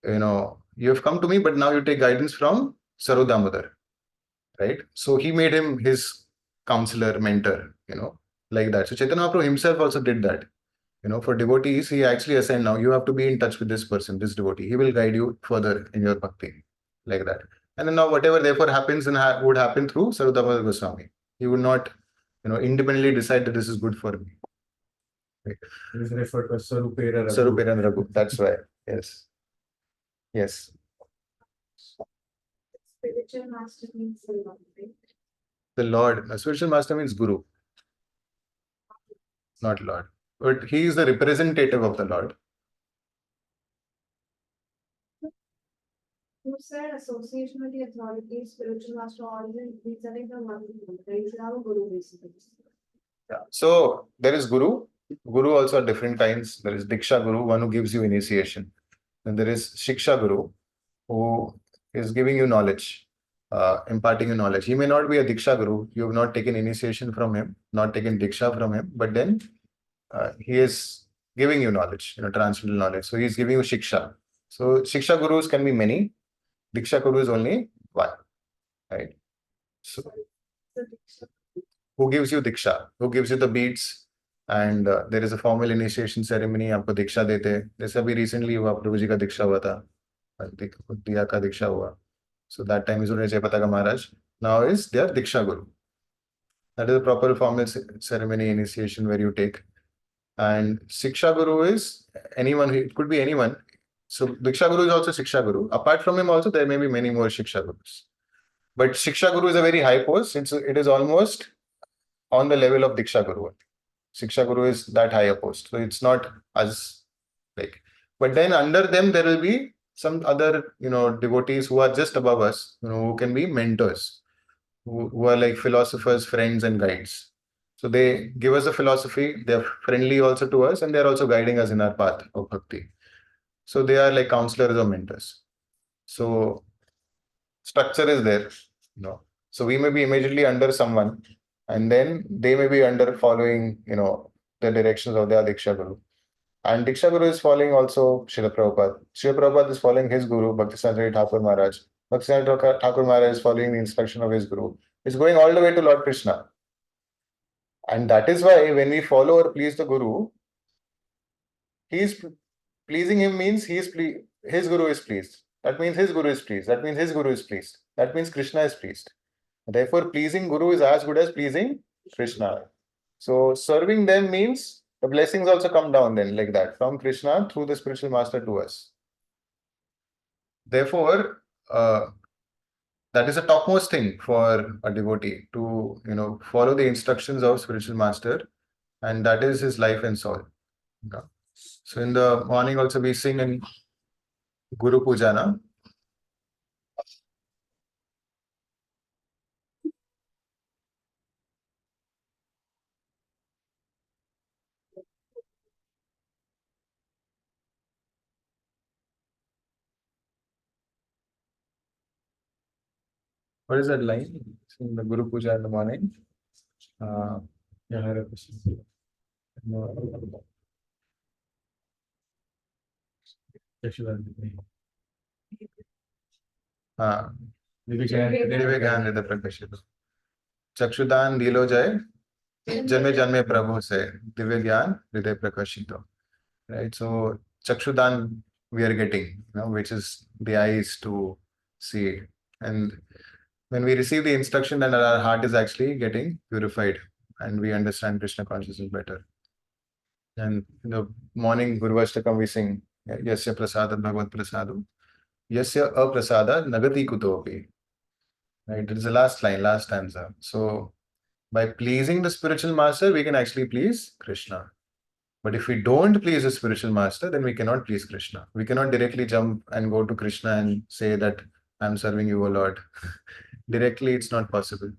you have come to me, but now you take guidance from Saru Damodar, right? So he made him his counselor, mentor, like that. So Chaitanya Mahaprabhu himself also did that. For devotees, he actually assigned, now you have to be in touch with this person, this devotee. He will guide you further in your bhakti, like that. And then now whatever therefore happens and would happen through Saru Damodar Goswami. He would not, independently decide that this is good for me. It is referred to as Sarupera Raghu. Sarupera and Raghu. That's why. Yes. Yes. Spiritual master means the Lord, right? The Lord. Spiritual master means Guru, not Lord. But he is the representative of the Lord. You said association with the authority, spiritual master, all these are like the one. You should have a guru basically. Yeah. So there is Guru. Guru also are different kinds. There is Diksha Guru, one who gives you initiation. And there is Shiksha Guru, who is giving you knowledge, imparting you knowledge. He may not be a Diksha Guru. You have not taken initiation from him, not taken Diksha from him, but then he is giving you knowledge, transcendental knowledge. So he is giving you Shiksha. So Shiksha Gurus can be many. Diksha Guru is only one, right? So who gives you Diksha? Who gives you the beads? And there is a formal initiation ceremony. आपको दीक्षा देते हैं. जैसे अभी recently हुआ प्रभु जी का दीक्षा हुआ था. दिया का दीक्षा हुआ. So that time is Jai Pataka Maharaj. Now is their Diksha Guru. That is a proper formal ceremony initiation where you take. And Siksha Guru is anyone. It could be anyone. So Diksha Guru is also Siksha Guru. Apart from him also there may be many more Shiksha Gurus. But Shiksha Guru is a very high post. It is almost on the level of Diksha Guru. Shiksha Guru is that higher post. So it's not as like. But then under them there will be some other devotees who are just above us, who can be mentors, who are like philosophers, friends, and guides. So they give us a philosophy. They are friendly also to us, and they are also guiding us in our path of bhakti. So they are like counselors or mentors. So structure is there, So we may be immediately under someone, and then they may be under following, the directions of their Diksha Guru. And Diksha Guru is following also Srila Prabhupada. Srila Prabhupada is following his Guru, Bhaktisiddhanta Thakur Maharaj. Bhaktisiddhanta Thakur Maharaj is following the instruction of his Guru. It's going all the way to Lord Krishna. And that is why when we follow or please the Guru, pleasing him means his Guru is pleased. That means his Guru is pleased. That means his Guru is pleased. That means Krishna is pleased. Therefore, pleasing Guru is as good as pleasing Krishna. So serving them means the blessings also come down then like that from Krishna through the spiritual master to us. Therefore, that is a topmost thing for a devotee to follow the instructions of spiritual master, and that is his life and soul. So in the morning also we sing in Guru Pujana. What is that line? It's in the Guru Puja in the morning. Yeah, Hare Krishna. Divya ज्ञान हृदय प्रकाशित चक्षुदान दिलो जय जन्मे जन्मे प्रभु से दिव्य ज्ञान हृदय प्रकाशित. Right, so chakshudan we are getting, which is the eyes to see, and when we receive the instruction, then our heart is actually getting purified, and we understand Krishna consciousness better. And in the morning Guru Ashtakam we sing Yasya Prasada Bhagavad Prasadu Yasya Aprasada Nagati Kutopi. Right, it is the last line, last stanza. So by pleasing the spiritual master, we can actually please Krishna. But if we don't please the spiritual master, then we cannot please Krishna. We cannot directly jump and go to Krishna and say that I'm serving you, O Lord. Directly, it's not possible.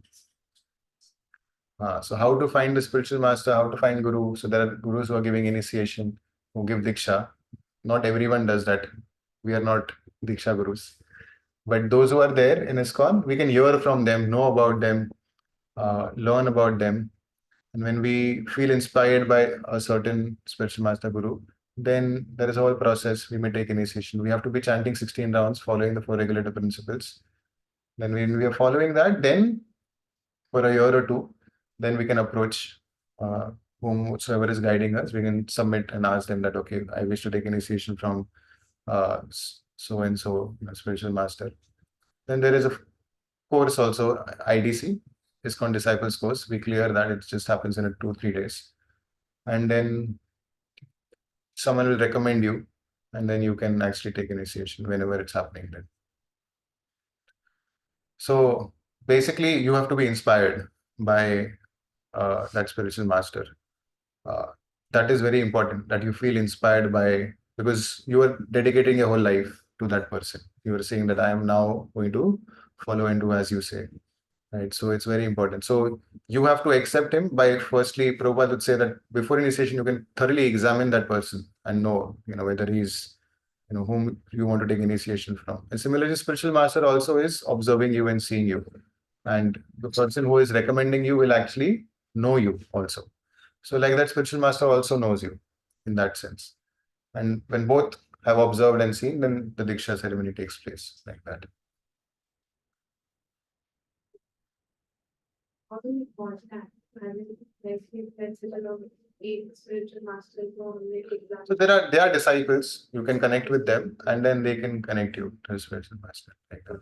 So how to find the spiritual master, how to find Guru? So there are Gurus who are giving initiation. who give Diksha. Not everyone does that. We are not Diksha Gurus. But those who are there in ISKCON, we can hear from them, know about them, learn about them. And when we feel inspired by a certain spiritual master guru, then there is a whole process. We may take initiation. We have to be chanting 16 rounds, following the four regulative principles. Then when we are following that, then for a year or two, then we can approach whomsoever is guiding us. We can submit and ask them that, okay, I wish to take initiation from so and so spiritual master. Then there is a course also, IDC, ISKCON Disciples course. We clear that. It just happens in 2-3 days. And then someone will recommend you, and then you can actually take initiation whenever it's happening then. So basically, you have to be inspired by that spiritual master. That is very important, that you feel inspired by, because you are dedicating your whole life to that person. You are saying that I am now going to follow and do as you say. Right. So it's very important. So you have to accept him by, firstly, Prabhupada would say that before initiation, you can thoroughly examine that person and know, whether he's, whom you want to take initiation from. And similarly, spiritual master also is observing you and seeing you. And the person who is recommending you will actually know you also. So like that, spiritual master also knows you in that sense. And when both have observed and seen, then the Diksha ceremony takes place like that. How do you contact? I mean, like if let's say eight spiritual masters or only example. So there are disciples. You can connect with them, and then they can connect you to the spiritual master like that.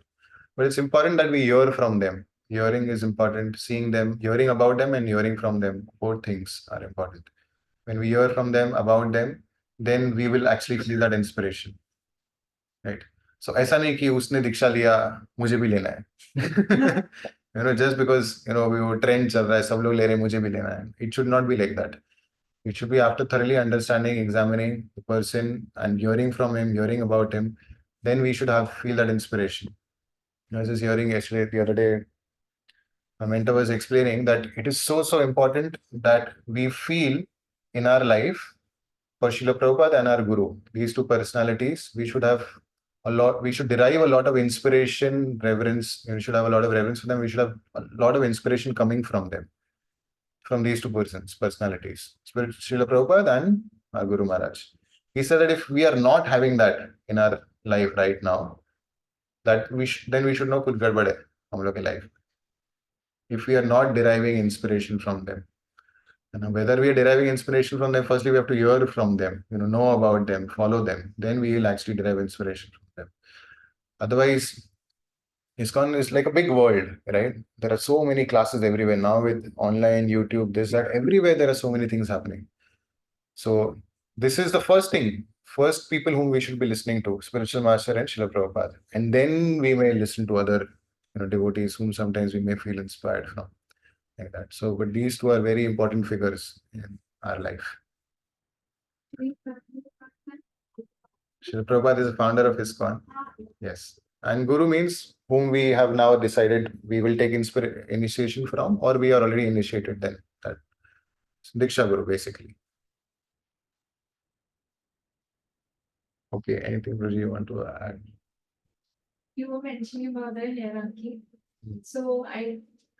But it's important that we hear from them. Hearing is important. Seeing them, hearing about them, and hearing from them. Both things are important. When we hear from them about them, then we will actually feel that inspiration, right? So ऐसा नहीं कि उसने दीक्षा लिया मुझे भी लेना है. Just because we were trend चल रहा है, सब लोग ले रहे हैं, मुझे भी लेना है. It should not be like that. It should be after thoroughly understanding, examining the person and hearing from him, hearing about him, then we should feel that inspiration. I was just hearing yesterday, the other day, my mentor was explaining that it is so important that we feel in our life for Srila Prabhupada and our Guru, these two personalities, we should derive a lot of inspiration, reverence. We should have a lot of reverence for them. We should have a lot of inspiration coming from them, from these two personalities, Srila Prabhupada and our Guru Maharaj. He said that if we are not having that in our life right now, that then we should know kuch gadbad hai hum log ke life. If we are not deriving inspiration from them. And whether we are deriving inspiration from them, firstly, we have to hear from them, know about them, follow them. Then we will actually derive inspiration from them. Otherwise, ISKCON is like a big world, right? There are so many classes everywhere now with online, YouTube, this, that, everywhere there are so many things happening. So this is the first people whom we should be listening to, spiritual master and Srila Prabhupada. And then we may listen to other devotees whom sometimes we may feel inspired from, like that. So, but these two are very important figures in our life. Srila Prabhupada is the founder of ISKCON. Yes. And Guru means whom we have now decided we will take initiation from, or we are already initiated then. That Diksha Guru, basically. Okay, anything Ruji you want to add? You were mentioning about the hierarchy. So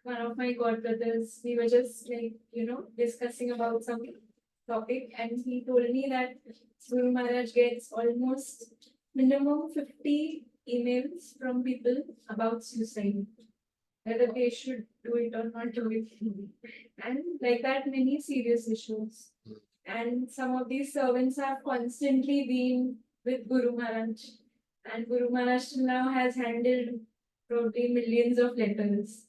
one of my godbrothers, we were just like, discussing about some topic, and he told me that Guru Maharaj gets almost minimum 50 emails from people about suicide, whether they should do it or not do it. And like that, many serious issues. And some of these servants have constantly been with Guru Maharaj. And Guru Maharaj till now has handled probably millions of letters.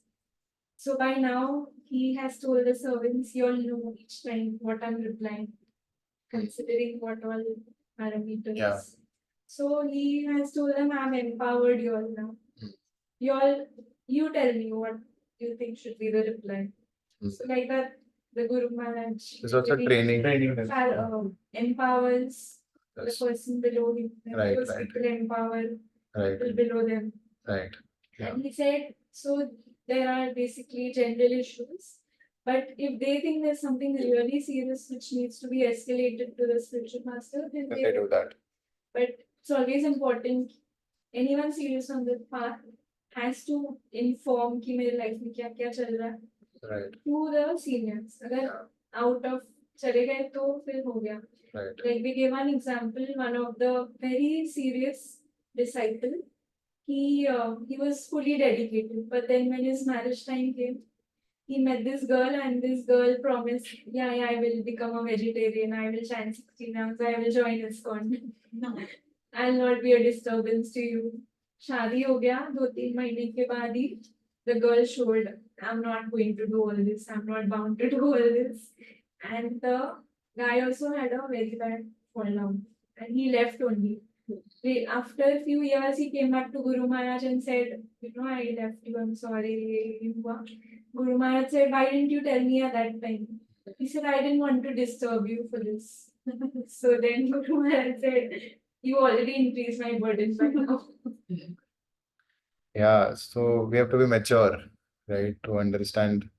So by now, he has told the servants, you all know each time what I'm replying, considering what all parameters. Yeah. So he has told them, I'm empowered you all now. You tell me what you think should be the reply. So like that, the Guru Maharaj There's also training. empowers the Yes. person below him. Right, Because right. people empower Right, people below them. right. Yeah. And he said, so there are basically general issues But if they think there's something really serious which needs to be escalated to the spiritual master, then Then they do that. But it's always important. Anyone serious on this path has to inform कि मेरे life में क्या क्या चल रहा है Right. to the seniors. अगर out of चले गए तो फिर हो गया. Right. Like we gave one example, one of the very serious disciple, he was fully dedicated, but then when his marriage time came, he met this girl and this girl promised, yeah, I will become a vegetarian, I will chant 16 hours, I will join ISKCON. I'll not be a disturbance to you. शादी हो गया 2-3 महीने के बाद ही the girl showed, I'm not going to do all this, I'm not bound to do all this. And the guy also had a very bad fall down and he left only. After a few years, he came back to Guru Maharaj and said, I left you, I'm sorry. Guru Maharaj said, why didn't you tell me at that time? He said, I didn't want to disturb you for this. So then Guru Maharaj said, you already increased my burden by now. Yeah, so we have to be mature, right, to understand.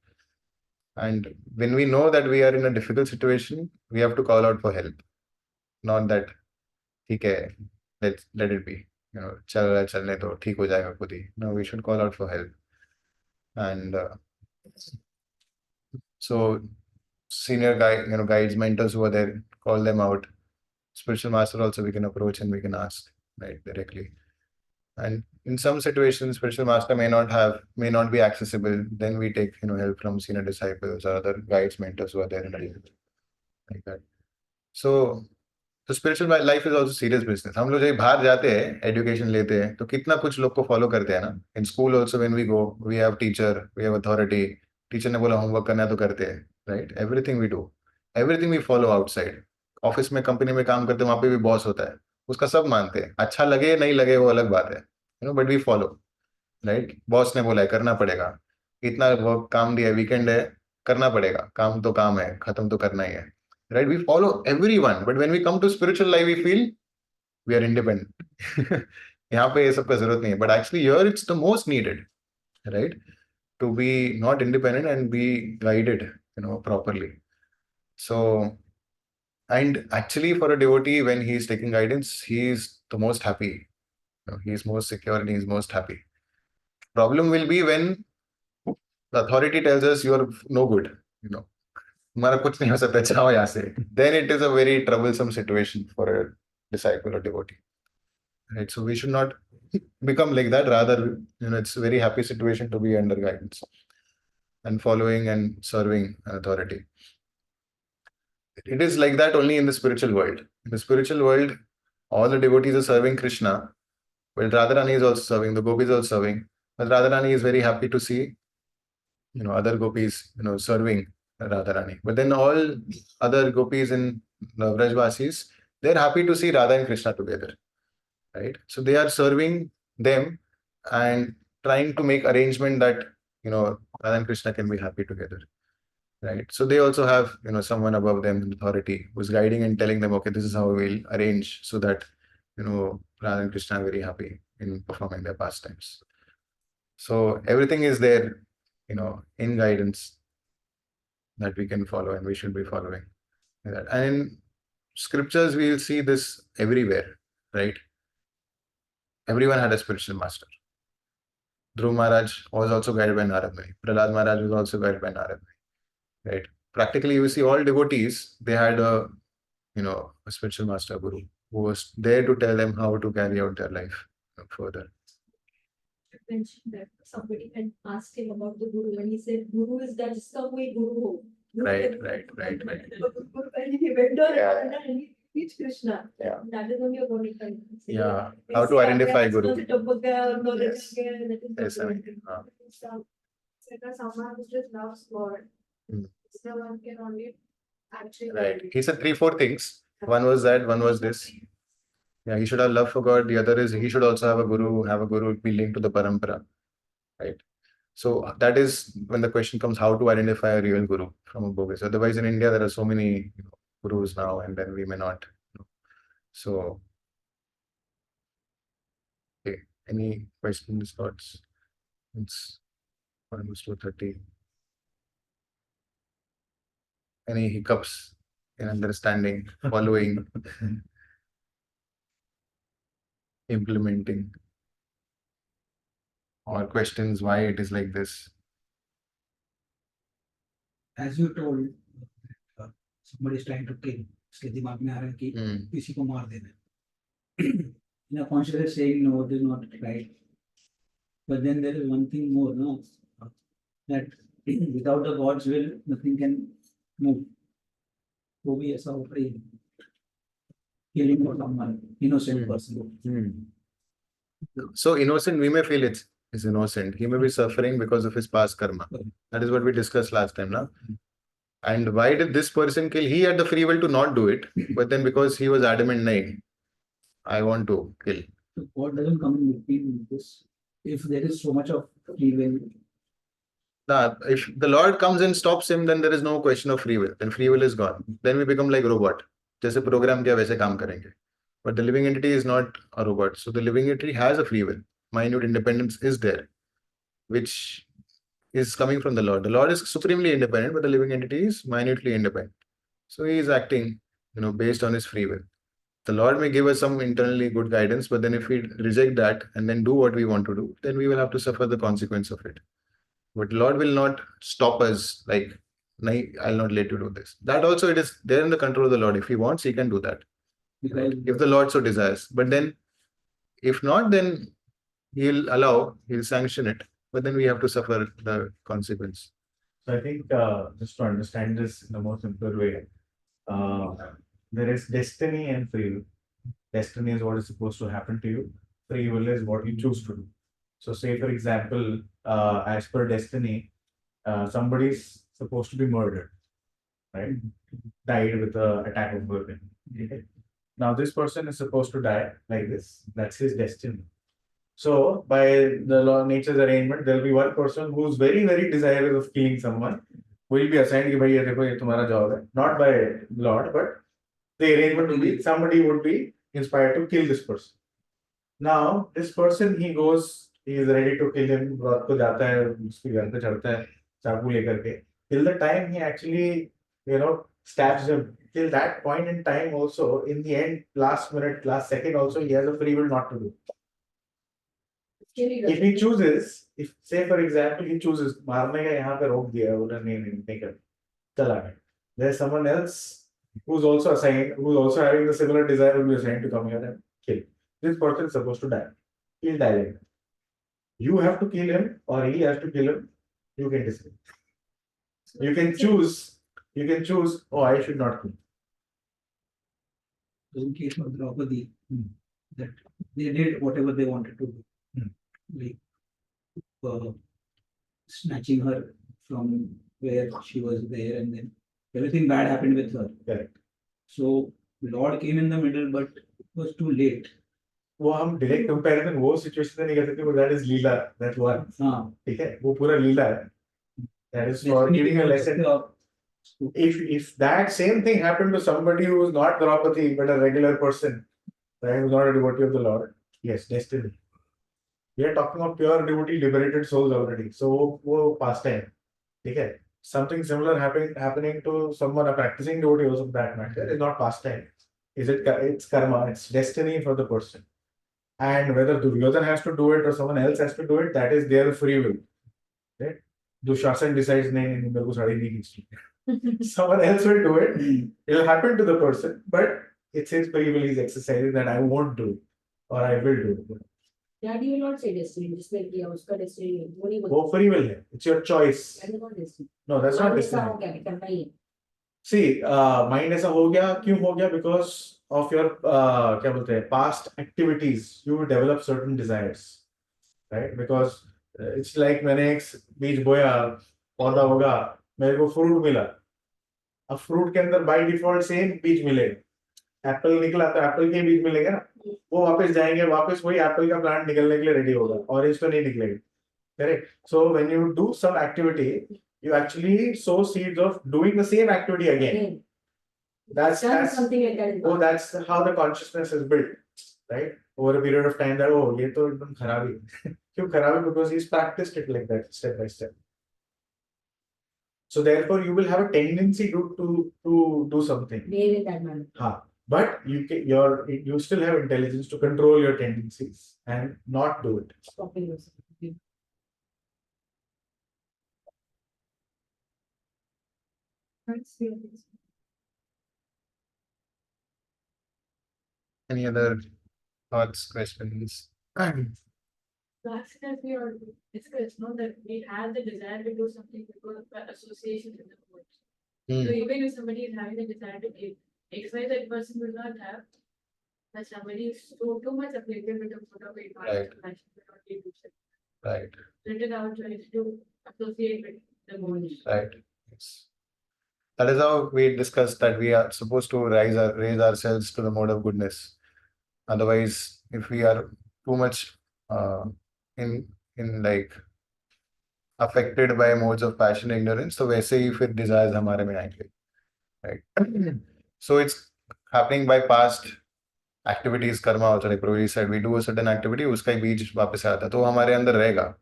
And when we know that we are in a difficult situation, we have to call out for help. Not that, ठीक है, let it be. चल रहा है चलने दो, ठीक हो जाएगा खुद ही. No, we should call out for help. And so senior guides, mentors who are there, call them out. Spiritual master also we can approach and we can ask, right, directly. And in some situations, spiritual master may not be accessible. Then we take help from senior disciples or other guides, mentors who are there in the world, like that. So spiritual life is also serious business. हम लोग जब बाहर जाते हैं, education लेते हैं, तो कितना कुछ लोग को follow करते हैं ना. In school also when we go, we have teacher, we have authority. Teacher ने बोला homework करना है तो करते हैं, right? Everything we do, everything we follow outside. Office में कंपनी में काम करते हैं, वहाँ पे भी बॉस होता है, उसका सब मानते हैं. अच्छा लगे नहीं लगे वो अलग बात है, but we follow, right. Boss ने बोला है करना पड़ेगा, इतना वर्क काम दिया है, वीकेंड है, करना पड़ेगा, काम तो काम है, खत्म तो करना ही है, right. We follow everyone, but when we come to spiritual life we feel we are independent. यहाँ पे ये सब का जरूरत नहीं है, but actually here it's the most needed, right, to be not independent and be guided properly. So, and actually for a devotee, when he is taking guidance, he is the most happy. He is most secure and he is most happy. Problem will be when the authority tells us you are no good. हमारा कुछ नहीं हो सकता, जाओ यहाँ से. Then it is a very troublesome situation for a disciple or devotee. Right? So we should not become like that. Rather, it's a very happy situation to be under guidance and following and serving an authority. It is like that only in the spiritual world. In the spiritual world, all the devotees are serving Krishna. Well, Radharani is also serving, the gopis are also serving. But Radharani is very happy to see, other gopis, serving Radharani. But then all other gopis in the Vrajvasis, they're happy to see Radha and Krishna together, right? So they are serving them and trying to make arrangement that, Radha and Krishna can be happy together, right? So they also have, someone above them in authority who's guiding and telling them, okay, this is how we'll arrange so that, Radha and Krishna are very happy in performing their pastimes. So everything is there, in guidance that we can follow and we should be following. And in scriptures, we will see this everywhere, right? Everyone had a spiritual master. Dhruv Maharaj was also guided by Narad Muni. Prahlad Maharaj was also guided by Narad Muni, right? Practically, you see all devotees, they had a spiritual master, guru, who was there to tell them how to carry out their life further. Mentioned that somebody had asked him about the guru and he said, Guru is that jiska koi guru ho. Right. And he went on and he reached Krishna. Yeah. That is only a body kind. Yeah. How to identify guru. Yes. Yes, I mean, Someone who just loves God, Hmm. so one can only actually. Right. He said 3-4 things. One was that, one was this. Yeah, he should have love for God. The other is he should also have a guru be linked to the parampara. Right. So that is when the question comes, how to identify a real guru from a bogus. Otherwise, in India, there are so many gurus now, and then we may not. So, okay. Any questions, thoughts? It's almost 2:30. any hiccups in understanding, following, implementing, or questions why it is like this? As you told, somebody is trying to kill. उसके दिमाग में आ रहा है कि Hmm. किसी को मार देना है. Now consciously saying no, this is not right. But then there is one thing more, no, that without the God's will, nothing can move. वो भी ऐसा होता ही है. Killing for someone, innocent person. So innocent, we may feel it's innocent. He may be suffering because of his past karma. That is what we discussed last time, now. And why did this person kill? He had the free will to not do it, but then because he was adamant, nahi, I want to kill. So God doesn't come in between this. If there is so much of free will, Nah, if the Lord comes and stops him, then there is no question of free will. Then free will is gone. Then we become like robot. जैसे program किया वैसे काम करेंगे. But the living entity is not a robot. So the living entity has a free will. Minute independence is there, which is coming from the Lord. The Lord is supremely independent, but the living entity is minutely independent. So he is acting, based on his free will. The Lord may give us some internally good guidance, but then if we reject that and then do what we want to do, then we will have to suffer the consequence of it. But Lord will not stop us like, "Nahi, I'll not let you do this." That also it is there in the control of the Lord. If he wants, he can do that. because If the Lord so desires. But then if not, then he'll sanction it. But then we have to suffer the consequence. So I think just to understand this in a more simpler way, there is destiny and free will. Destiny is what is supposed to happen to you. Free will is what you choose to do. So say for example, as per destiny, somebody is supposed to be murdered, right? Died with an attack of burden. Okay? Now this person is supposed to die like this. That's his destiny. So by the law nature's arrangement, there will be one person who's very, very desirous of killing someone, will be assigned कि भाई ये देखो ये तुम्हारा job है. Not by Lord, but the arrangement will be somebody would be inspired to kill this person. Now this person he goes, he is ready to kill him. रात को जाता है, उसके घर पे चढ़ता है चाकू लेकर के. Till the time he actually, stabs him. Till that point in time, also in the end, last minute, last second, also he has a free will not to do. If he chooses, if say for example he chooses मारने का यहाँ पे रोक दिया बोला नहीं कर चला गया. There's someone else who's also assigned, who's also having the similar desire, will be assigned to come here and kill. This person is supposed to die. He'll die like that. You have to kill him or he has to kill him. You can decide. You can choose. You can choose. Oh, I should not kill. in case of Draupadi, that they did whatever they wanted to do. Like snatching her from where she was there, and then everything bad happened with her. Correct. So Lord came in the middle, but it was too late. वो हम direct comparison वो situation से नहीं कर सकते, but that is Leela, that one. हाँ. ठीक है, वो पूरा लीला है. That is for giving a lesson. If that same thing happened to somebody who was not Draupadi but a regular person, right, who's not a devotee of the Lord, yes, destiny. We are talking of pure devotee, liberated souls already. So वो pastime. ठीक है. Something similar happening to someone, a practicing devotee also for that matter, is not pastime. It's karma, it's destiny for the person. And whether Duryodhan has to do it or someone else has to do it, that is their free will. Right? Dushasan decides, नहीं मेरे को साड़ी नहीं खींचनी. Someone else will do it. It will happen to the person, but it's his free will he's exercising that I won't do it or I will do it. Daddy will not say destiny, just like yeah, उसका destiny है, वो नहीं वो free will है. It's your choice. That is not destiny. No, that's not हाँ, destiny. ऐसा हो गया कि करना ही है. See, mind ऐसा हो गया क्यों हो गया? Because of your क्या बोलते हैं past activities, you develop certain desires, right? Because it's like मैंने एक बीज बोया, पौधा होगा, मेरे को फ्रूट मिला. अब फ्रूट के अंदर बाय डिफॉल्ट सेम बीज मिलेगा. एप्पल निकला तो एप्पल के बीज मिलेगा ना. वो वापस जाएंगे, वापस वही एप्पल का प्लांट निकलने के लिए रेडी होगा. ऑरेंज तो नहीं निकलेगा. Correct. So when you do some activity, you actually sow seeds of doing the same activity again. That's Something like that. oh, that's how the consciousness is built, right? Over a period of time, that oh, ये तो एकदम खराब ही. क्यों खराब है? Because he's practiced it like that, step by step. So therefore, you will have a tendency to do something. Behave in that manner. But you still have intelligence to control your tendencies and not do it. Stopping yourself. Any other thoughts, questions? Last as we already discussed, no, that we have the desire to do something because of our association with the word. Hmm. So even if somebody is having the desire to give, XYZ person will not have, but somebody is so too much afflicted with the foot of it, Right. Right. written out tries to associate with the word. Right. Yes. That is how we discussed that we are supposed to raise ourselves to the mode of goodness. Otherwise, if we are too much in like affected by modes of passion ignorance, तो वैसे ही फिर desires हमारे में आएंगे, right? So it's happening by past activities, karma also, like Prabhuji said, we do a certain activity, उसका ही बीज वापस आता है, तो वो हमारे अंदर रहेगा.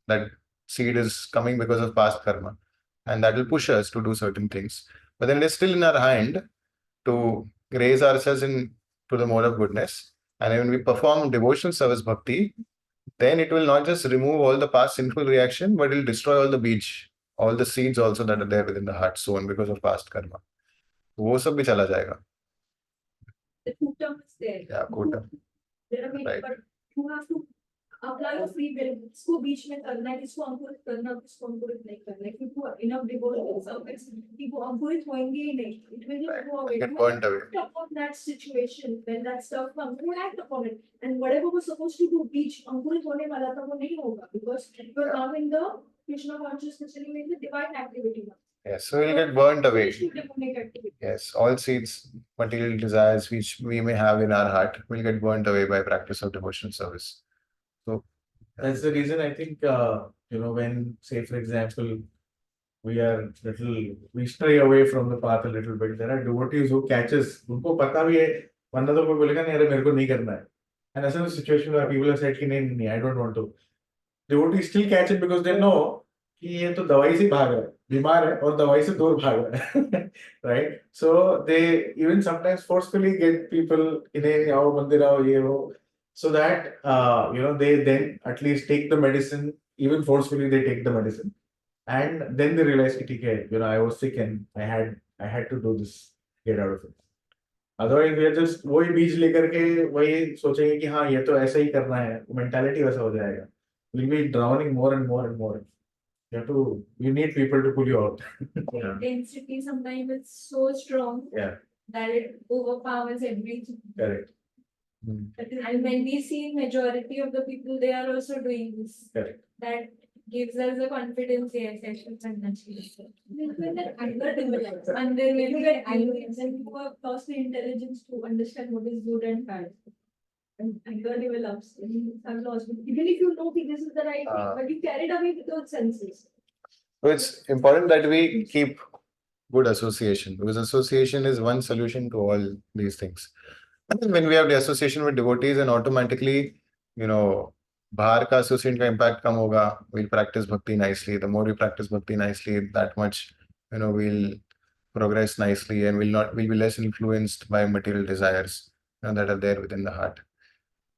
That seed is coming because of past karma, and that will push us to do certain things. But then it is still in our hand to raise ourselves in to the mode of goodness. And when we perform devotional service bhakti, then it will not just remove all the past sinful reaction, but it will destroy all the beej, all the seeds also that are there within the heart sown because of past karma. वो सब भी चला जाएगा. The kutam is there. Yeah, kutam. There are many, Right. but you have to apply your free will. इसको बीच में करना है, इसको अंकुरित करना, इसको अंकुरित नहीं करना है. If you put enough devotion service, people अंकुरित होंगे ही नहीं. It will just go away. Get burnt away. Act upon that situation when that stuff comes. You act upon it, and whatever was supposed to do, बीच अंकुरित होने वाला था वो नहीं होगा because you are now in the Krishna consciousness and you in the divine activity now. Yes, so we'll get burnt away. Demonic activity. Yes, all seeds, material desires which we may have in our heart will get burnt away by practice of devotional service. So That's the reason I think when, say for example, we stray away from the path a little bit. There are devotees who catches. उनको पता भी है, वरना तो कोई बोलेगा नहीं अरे मेरे को नहीं करना है. And as a situation where people have said कि नहीं, I don't want to. Devotees still catch it because they know कि ये तो दवाई से भाग रहा है, बीमार है और दवाई से दूर भाग रहा है, right? So they even sometimes forcefully get people इन्हें आओ मंदिर आओ ये हो, so that they then at least take the medicine, even forcefully they take the medicine, and then they realize कि ठीक है, I was sick and I had to do this, get out of it. Otherwise we are just वही बीज लेकर के वही सोचेंगे कि हाँ ये तो ऐसा ही करना है, mentality वैसा हो जाएगा. We'll be drowning more and more and more. You need people to pull you out. The intensity sometimes is so strong that it overpowers everything. Correct. And when we see majority of the people, they are also doing this. Correct. That gives us the confidence, yes, I should and then when you get angry, then you have lost the intelligence to understand what is good and bad. And anger develops. And you have lost. Even if you know this is the right thing, but you carried away with those senses. So it's important that we keep good association, because association is one solution to all these things. And when we have the association with devotees, and automatically, बाहर का association का impact कम होगा. We'll practice bhakti nicely. The more we practice bhakti nicely, that much, we'll progress nicely, and we'll be less influenced by material desires that are there within the heart.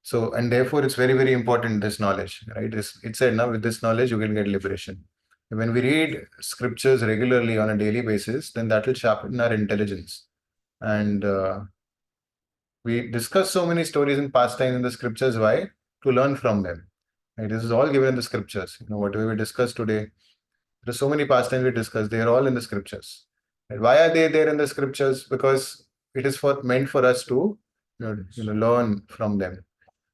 So, and therefore, it's very, very important, this knowledge, right? It said now with this knowledge, you can get liberation. When we read scriptures regularly on a daily basis, then that will sharpen our intelligence. And we discuss so many stories and pastimes in the scriptures. Why? To learn from them. Right? This is all given in the scriptures. Whatever we discussed today, there are so many pastimes we discussed. They are all in the scriptures. And why are they there in the scriptures? Because it is meant for us to learn from them.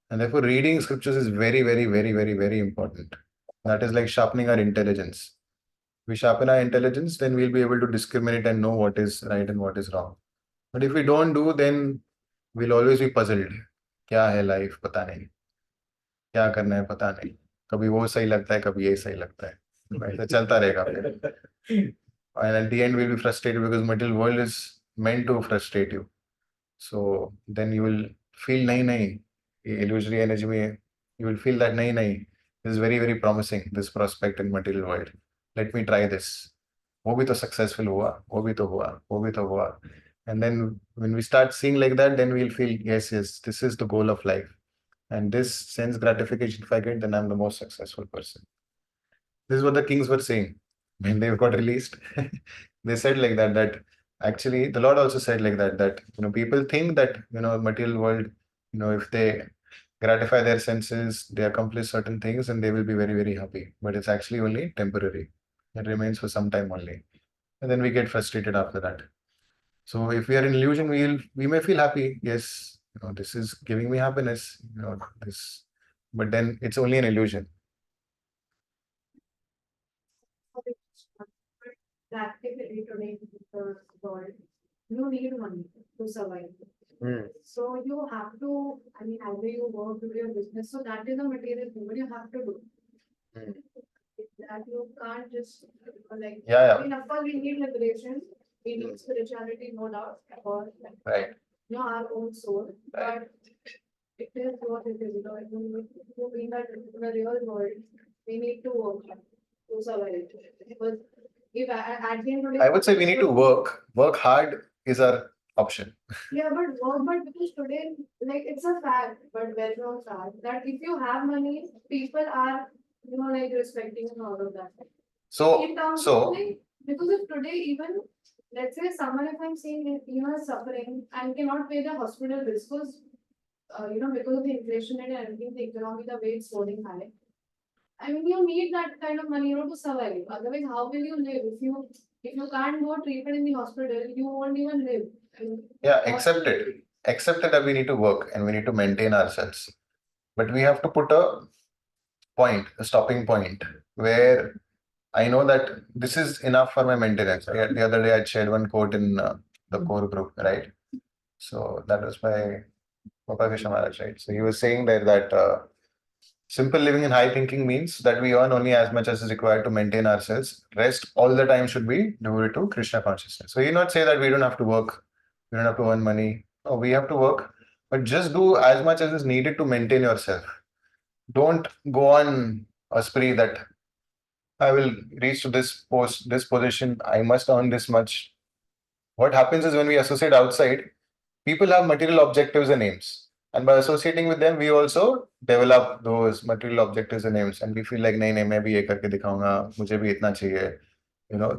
And therefore, reading scriptures is very, very, very, very, very important. That is like sharpening our intelligence. We sharpen our intelligence, then we'll be able to discriminate and know what is right and what is wrong. But if we don't do, then we'll always be puzzled. क्या है life? पता नहीं. क्या करना है? पता नहीं. कभी वो सही लगता है, कभी ये सही लगता है. ऐसा चलता रहेगा फिर. And at the end, we'll be frustrated because material world is meant to frustrate you. So then you will feel nahi. Illusory energy में, you will feel that nahi, this is very, very promising, this prospect in material world. Let me try this. वो भी तो successful हुआ, वो भी तो हुआ, वो भी तो हुआ. And then when we start seeing like that, then we'll feel, yes, this is the goal of life. And this sense gratification, if I get, then I'm the most successful person. This is what the kings were saying when they got released. They said like that actually the Lord also said like that people think that material world, if they gratify their senses, they accomplish certain things and they will be very, very happy. But it's actually only temporary. It remains for some time only. And then we get frustrated after that. So if we are in illusion, we may feel happy. Yes, this is giving me happiness, this, but then it's only an illusion. Practically today in the world, you need money to survive. So you have to, I mean, either you work, do your business, so that is a material thing, but you have to do. That you can't just like, Yeah. I mean, of course, we need liberation, we need spirituality, no doubt, or Right. Our own soul, but it is what it is. In the real world, we need to work hard to survive. Because if at the end of the day, I would say we need to work hard is our option. Yeah, but because today, like it's a fact, but well-known fact that if you have money, people are, like respecting and all of that. In terms of like, because if today even, let's say someone, if I'm saying, is suffering and cannot pay the hospital bills because, because of the inflation and everything, the economy, the way it's soaring high. I mean, you need that kind of money, to survive. Otherwise, how will you live? If you can't go treated in the hospital, you won't even live. Yeah, accept it. Accept it that we need to work and we need to maintain ourselves. But we have to put a stopping point where I know that this is enough for my maintenance. The other day I shared one quote in the core group, right? So that was by Papa Krishna Maharaj, right? So he was saying there that simple living and high thinking means that we earn only as much as is required to maintain ourselves. Rest all the time should be devoted to Krishna consciousness. So he not say that we don't have to work, we don't have to earn money. No, we have to work, but just do as much as is needed to maintain yourself. Don't go on a spree that I will reach to this position, I must earn this much. What happens is when we associate outside, people have material objectives and aims. And by associating with them, we also develop those material objectives and aims. And we feel like, nahi, nahi, मैं भी ये करके दिखाऊंगा, मुझे भी इतना चाहिए.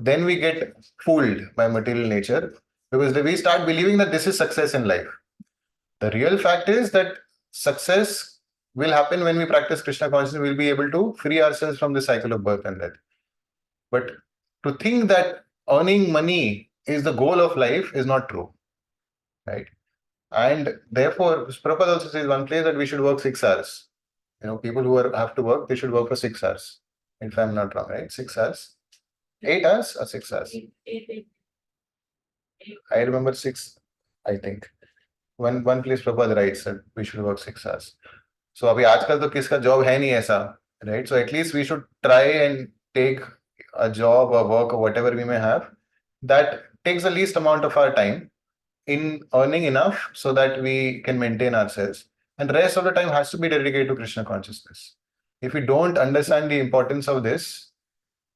Then we get fooled by material nature because we start believing that this is success in life. The real fact is that success will happen when we practice Krishna consciousness. We'll be able to free ourselves from the cycle of birth and death. But to think that earning money is the goal of life is not true, right? And therefore, Prabhupada also says one place that we should work 6 hours. People who have to work, they should work for 6 hours. If I'm not wrong, right? 6 hours. 8 hours or 6 hours? I remember 6, I think. One place Prabhupada writes that we should work 6 hours. So अभी आजकल तो किसका job है नहीं ऐसा, right? So at least we should try and take a job or work or whatever we may have that takes the least amount of our time in earning enough so that we can maintain ourselves. And the rest of the time has to be dedicated to Krishna consciousness. If we don't understand the importance of this,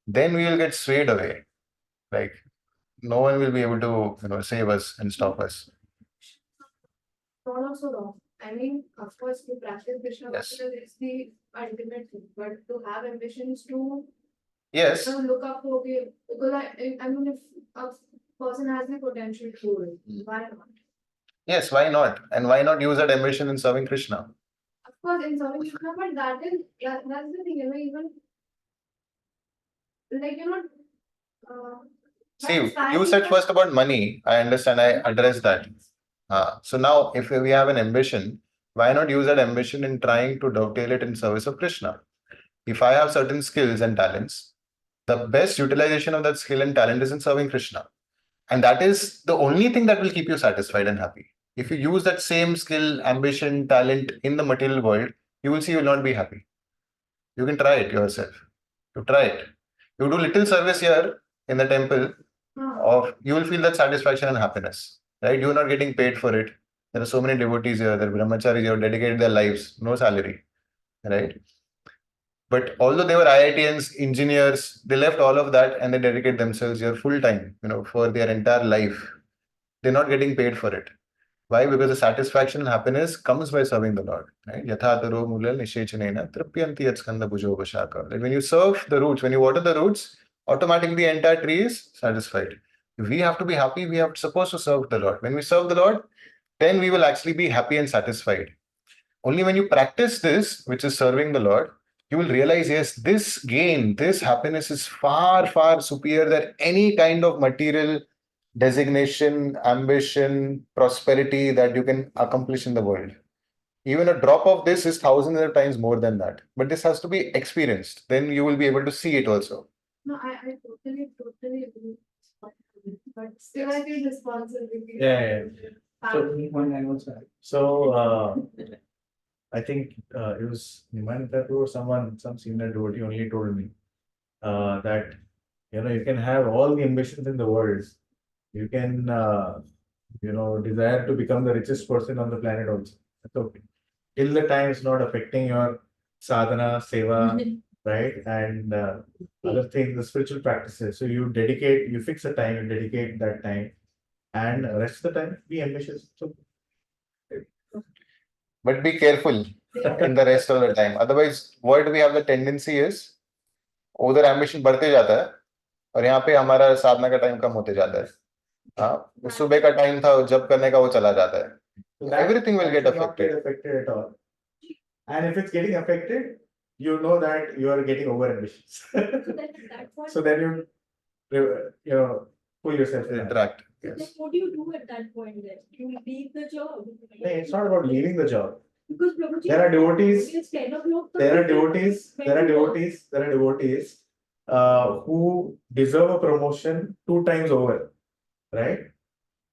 then we will get swayed away. Like no one will be able to save us and stop us. Not also wrong. I mean, of course, to practice Krishna Yes. consciousness is the ultimate thing, but to have ambitions to Yes. look up to, okay, because I mean, if a person has the potential to it, why not? Yes, why not? And why not use that ambition in serving Krishna? Of course, in serving Krishna, but that's the thing, even like See, you said first about money. I understand. I addressed that. So now, if we have an ambition, why not use that ambition in trying to dovetail it in service of Krishna? If I have certain skills and talents, the best utilization of that skill and talent is in serving Krishna. And that is the only thing that will keep you satisfied and happy. If you use that same skill, ambition, talent in the material world, you will see you will not be happy. You can try it yourself. You try it. You do little service here in the temple, you will feel that satisfaction and happiness. Right? You are not getting paid for it. There are so many devotees here, there are brahmacharis who have dedicated their lives, no salary. Right? But although they were IITians, engineers, they left all of that and they dedicate themselves here full time, for their entire life. They're not getting paid for it. Why? Because the satisfaction and happiness comes by serving the Lord. Right? Yatha taro mulal nishechanena tripyanti yat skanda bhujo vashaka. Like when you serve the roots, when you water the roots, automatically the entire tree is satisfied. We have to be happy. We are supposed to serve the Lord. When we serve the Lord, then we will actually be happy and satisfied. Only when you practice this, which is serving the Lord, you will realize, yes, this gain, this happiness is far, far superior than any kind of material designation, ambition, prosperity that you can accomplish in the world. Even a drop of this is thousands of times more than that. But this has to be experienced. Then you will be able to see it also. No, I totally agree. But still I feel responsibility. Yeah. One I was So I think it was Himanita or someone, some senior devotee only told me that you can have all the ambitions in the world. You can desire to become the richest person on the planet also. That's okay. Till the time it's not affecting your sadhana, seva, right? And other things, the spiritual practices. So you fix a time, you dedicate that time, and rest of the time be ambitious. So But be careful in the rest of the time. Otherwise, what we have the tendency is, उधर ambition बढ़ते जाता है और यहाँ पे हमारा साधना का time कम होते जाता है. हाँ, सुबह का टाइम था जब करने का वो चला जाता है. Everything will get that not affected. affected at all. And if it's getting affected, you know that you are getting over ambitious. So then pull yourself in. Interact. Then Yes. what do you do at that point then? You leave the job. No, it's not about leaving the job. Because Prabhuji, There are devotees. it's 10 o'clock. There are devotees who deserve a promotion 2 times over, right?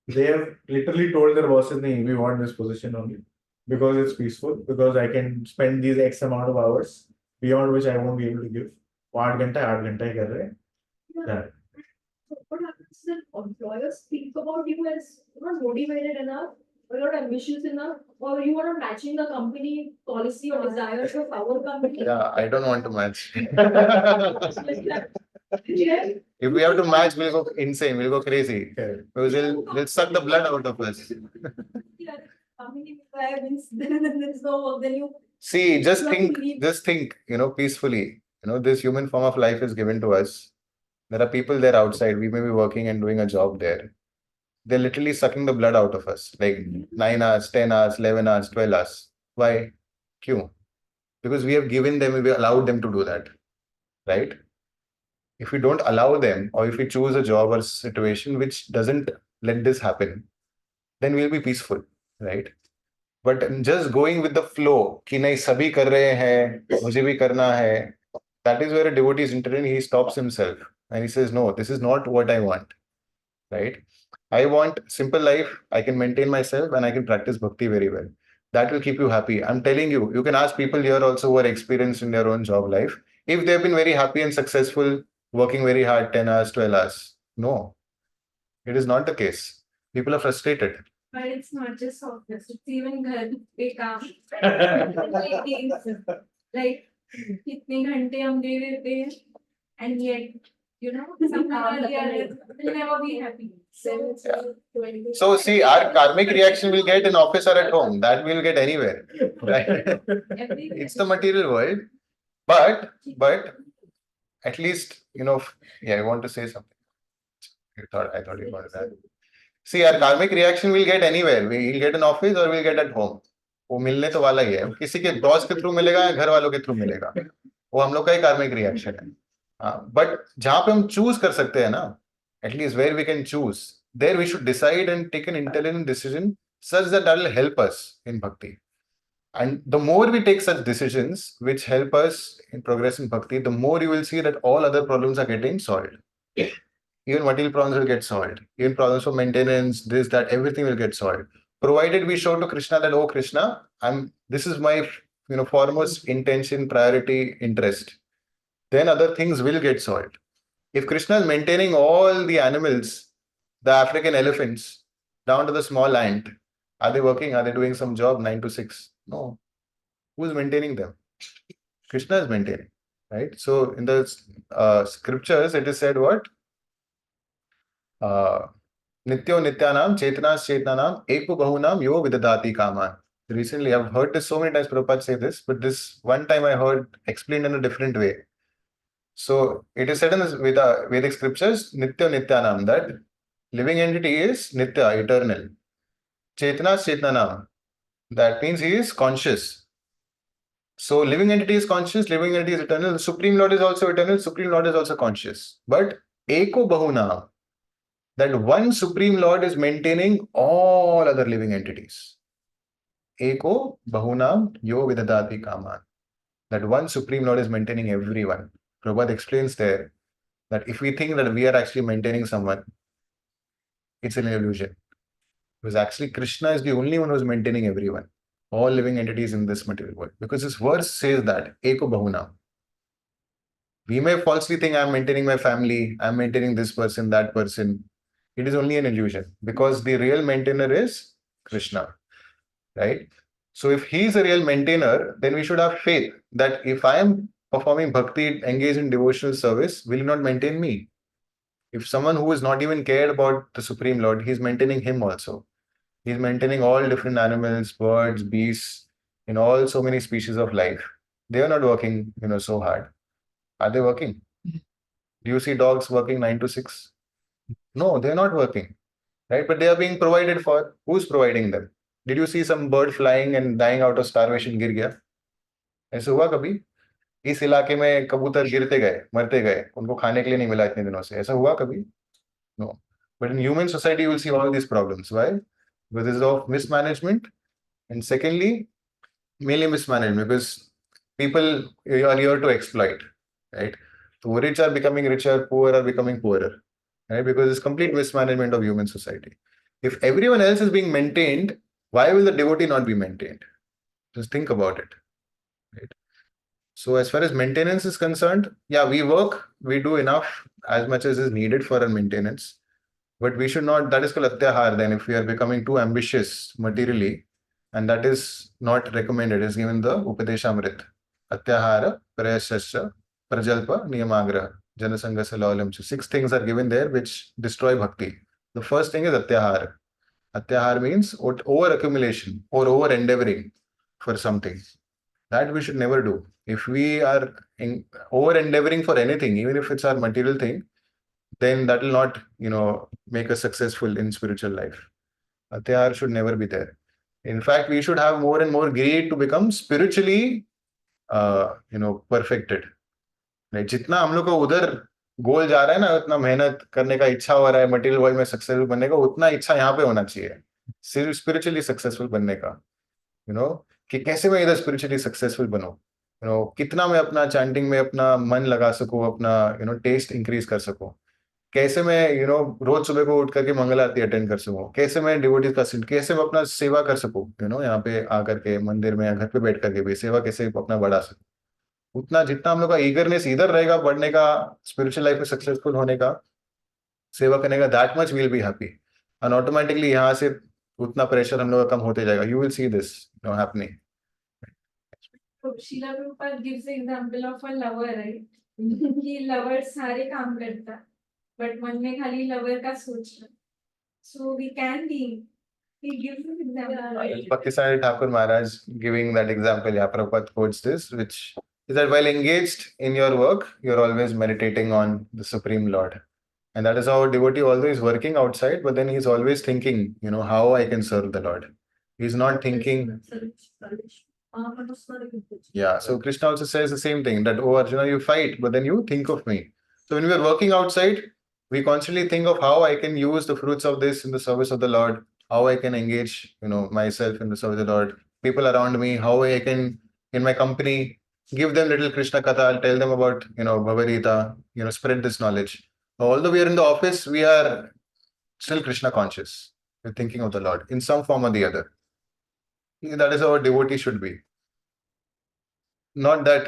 They have literally told their bosses, "Nee, we want this position only because it's peaceful, because I can spend these X amount of hours beyond which I won't be able to give." 8 घंटा ही कर रहे हैं. Yeah. What happens is employers think about you as not motivated enough, or not ambitious enough, or you are not matching the company policy or desires of our company. Yeah, I don't want to match. Yeah. If we have to match, we'll go insane, we'll go crazy. Correct. Because they'll suck the blood out of us. Yeah, company means then there's no work, then you See, just You have to think, leave. peacefully. This human form of life is given to us. There are people there outside. We may be working and doing a job there. They're literally sucking the blood out of us. Like 9 hours, 10 hours, 11 hours, 12 hours. Why? Kyun? Because we have given them, we allowed them to do that. Right? If we don't allow them, or if we choose a job or situation which doesn't let this happen, then we'll be peaceful. Right? But just going with the flow, कि नहीं सभी कर रहे हैं, मुझे भी करना है, that is where a devotee is entering. He stops himself and he says, no, this is not what I want. Right? I want simple life. I can maintain myself and I can practice bhakti very well. That will keep you happy. I'm telling you, you can ask people here also who are experienced in their own job life. If they've been very happy and successful, working very hard, 10 hours, 12 hours. No, it is not the case. People are frustrated. But it's not just office, it's even घर पे काम. Like कितने घंटे हम दे देते हैं, and yet, somehow or the other, we'll never be happy. So see, our karmic reaction will get in office or at home. That we'll get anywhere. Right? It's the material world. But at least, yeah, I want to say something. I thought you wanted that. See, our karmic reaction will get anywhere. We'll get in office or we'll get at home. वो मिलने तो वाला ही है. किसी के boss के through मिलेगा या घर वालों के थ्रू मिलेगा. वो हम लोग का ही कार्मिक रिएक्शन है. बट जहां पे हम चूज कर सकते हैं ना, at least where we can choose, there we should decide and take an intelligent decision such that will help us in bhakti. And the more we take such decisions which help us in progress in bhakti, the more you will see that all other problems are getting solved. Even material problems will get solved. Even problems for maintenance, this, that, everything will get solved. Provided we show to Krishna that, oh Krishna, this is my foremost intention, priority, interest. Then other things will get solved. If Krishna is maintaining all the animals, the African elephants, down to the small ant, are they working? Are they doing some job 9 to 6? No. Who is maintaining them? Krishna is maintaining. right? So in the scriptures, it is said what? Nityo nityanam chetnas chetnanam eko bahunam yo vidadati kaman. Recently, I've heard this so many times, Prabhupada say this, but this one time I heard explained in a different way. So it is said in the Vedic scriptures, Nitya Nityanam, that living entity is Nitya, eternal. Chetna Chetnanam, that means he is conscious. So living entity is conscious, living entity is eternal. The Supreme Lord is also eternal, Supreme Lord is also conscious. But Eko Bahuna, that one Supreme Lord is maintaining all other living entities. Eko Bahunam Yo Vidadati Kaman. That one Supreme Lord is maintaining everyone. Prabhupada explains there that if we think that we are actually maintaining someone, it's an illusion. Because actually Krishna is the only one who is maintaining everyone, all living entities in this material world. Because this verse says that, Eko Bahuna. We may falsely think I'm maintaining my family, I'm maintaining this person, that person. It is only an illusion because the real maintainer is Krishna, right? So if he is a real maintainer, then we should have faith that if I am performing bhakti, engaged in devotional service, will he not maintain me? If someone who is not even cared about the Supreme Lord, he's maintaining him also. He's maintaining all different animals, birds, beasts, in all so many species of life. They are not working, so hard. Are they working? Do you see dogs working 9 to 6? No, they're not working, right? But they are being provided for. Who's providing them? Did you see some bird flying and dying out of starvation गिर गया? ऐसा हुआ कभी? इस इलाके में कबूतर गिरते गए, मरते गए, उनको खाने के लिए नहीं मिला इतने दिनों से. ऐसा हुआ कभी? No. But in human society, you will see all these problems. Why? Because this is of mismanagement. And secondly, mainly mismanagement because people are here to exploit, right? So rich are becoming richer, poor are becoming poorer, right? Because it's complete mismanagement of human society. If everyone else is being maintained, why will the devotee not be maintained? Just think about it, right? So as far as maintenance is concerned, yeah, we work, we do enough as much as is needed for our maintenance. But we should not, that is called atyahar then, if we are becoming too ambitious materially, and that is not recommended, is given the Upadeshamrit. Atyahara, Prayasasya, Prajalpa, Niyamagraha, Janasangasa Laulam. 6 things are given there which destroy bhakti. The first thing is atyahara. Atyahar means over accumulation or over endeavoring for something. That we should never do. If we are over endeavoring for anything, even if it's our material thing, then that will not, make us successful in spiritual life. Atyahar should never be there. In fact, we should have more and more greed to become spiritually, perfected. Right? जितना हम लोग को उधर गोल जा रहा है ना, उतना मेहनत करने का इच्छा हो रहा है मटेरियल वर्ल्ड में सक्सेसफुल बनने का, उतना इच्छा यहाँ पे होना चाहिए सिर्फ स्पिरिचुअली सक्सेसफुल बनने का. कि कैसे मैं इधर स्पिरिचुअली सक्सेसफुल बनूं, कितना मैं अपना चैंटिंग में अपना मन लगा सकूं, अपना टेस्ट इंक्रीज कर सकूं, कैसे मैं रोज सुबह को उठ करके मंगल आरती अटेंड कर सकूं, कैसे मैं डिवोटीज का कैसे मैं अपना सेवा कर सकूं, यहाँ पे आकर के मंदिर में या घर पे बैठ करके भी सेवा कैसे अपना बढ़ा सकूं. उतना जितना हम लोग का ईगरनेस इधर रहेगा बढ़ने का, स्पिरिचुअल लाइफ में सक्सेसफुल होने का, सेवा करने का, that much will be happy. And automatically यहाँ से उतना प्रेशर हम लोग का कम होते जाएगा. You will see this happening. So Srila Prabhupada gives the example of a lover, right? कि lover सारे काम करता है, but मन में खाली lover का सोचना. So we can be. He gives an example. Bhaktisari Thakur Maharaj giving that example, yeah, Prabhupada quotes this, which is that while engaged in your work, you're always meditating on the Supreme Lord. And that is how a devotee although is working outside, but then he's always thinking, how I can serve the Lord. He's not thinking. Yeah, so Krishna also says the same thing that, oh Arjuna, you fight, but then you think of me. So when we are working outside, we constantly think of how I can use the fruits of this in the service of the Lord, how I can engage, myself in the service of the Lord, people around me, how I can, in my company, give them little Krishna Katha, I'll tell them about, Bhagavad Gita, spread this knowledge. Although we are in the office, we are still Krishna conscious. We're thinking of the Lord in some form or the other. That is how a devotee should be. Not that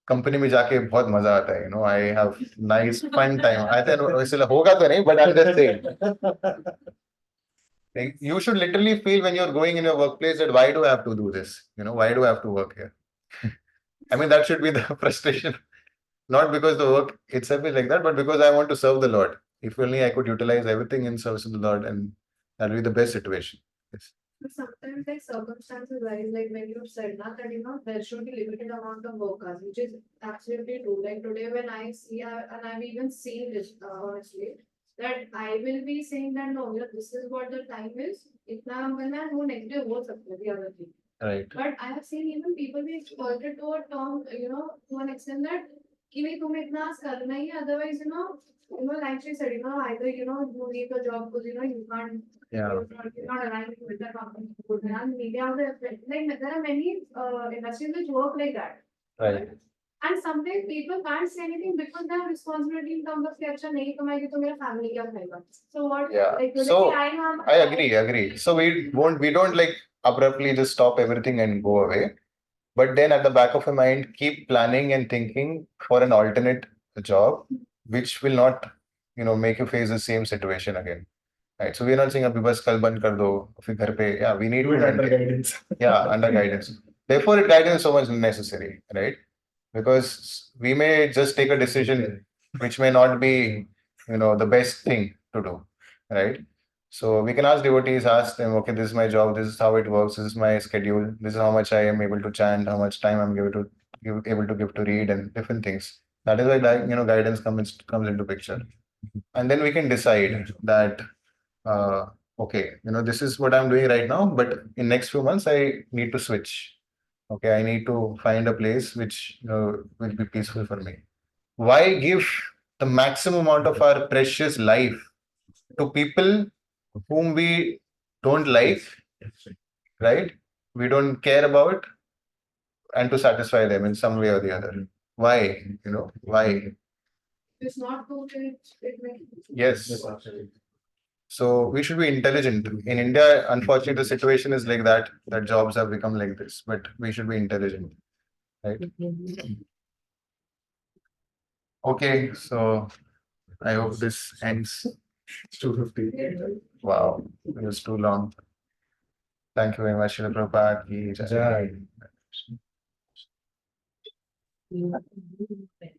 company में जाके बहुत मजा आता है, I have nice fun time. I think वैसे होगा तो नहीं, but I'm just saying. Like, you should literally feel when you're going in your workplace that why do I have to do this? Why do I have to work here? I mean, that should be the frustration. Not because the work itself is like that, but because I want to serve the Lord. If only I could utilize everything in service of the Lord, and that will be the best situation. Yes. But sometimes like circumstances rise, like when you said now that there should be limited amount of work hours, which is absolutely true. Like today when I see and I've even seen this honestly, that I will be saying that no, this is what the time is. इतना बनना है वो next day हो सकता है the other thing. Right. But I have seen even people be exploited to a term, to an extent that कि नहीं तुम्हें इतना करना ही है, otherwise like she said, either you leave the job because you can't. Yeah. You're not aligned with the company. And media also, like there are many industries which work like that. Right. And sometimes people can't say anything because they have responsibility in terms of कि अच्छा नहीं कमाएगी तो मेरा family क्या खाएगा. So what? Yeah. Like today So I agree. So we don't like abruptly just stop everything and go away. But then at the back of your mind, keep planning and thinking for an alternate job, which will not, make you face the same situation again. Right. So we're not saying abhi bas kal band kar do, fir ghar pe. Yeah, we need Do it to under guidance. Yeah, under guidance. Therefore, guidance is so much necessary, right? Because we may just take a decision which may not be, the best thing to do, right? So we can ask devotees, ask them, okay, this is my job, this is how it works, this is my schedule, this is how much I am able to chant, how much time I'm able to give to read and different things. That is why guidance comes into picture. And then we can decide that uh, okay, this is what I'm doing right now, but in next few months I need to switch. Okay, I need to find a place which will be peaceful for me. Why give the maximum amount of our precious life to people whom we don't like, right? We don't care about, and to satisfy them in some way or the other. Why? Why? it's not good. It may. Yes. Yes, absolutely. So we should be intelligent. In India, unfortunately, the situation is like that jobs have become like this, but we should be intelligent, right? Okay, so I hope this ends. It's 250. Wow, it was too long. Thank you very much, Srila Prabhupada ki jai. Jai. Mm.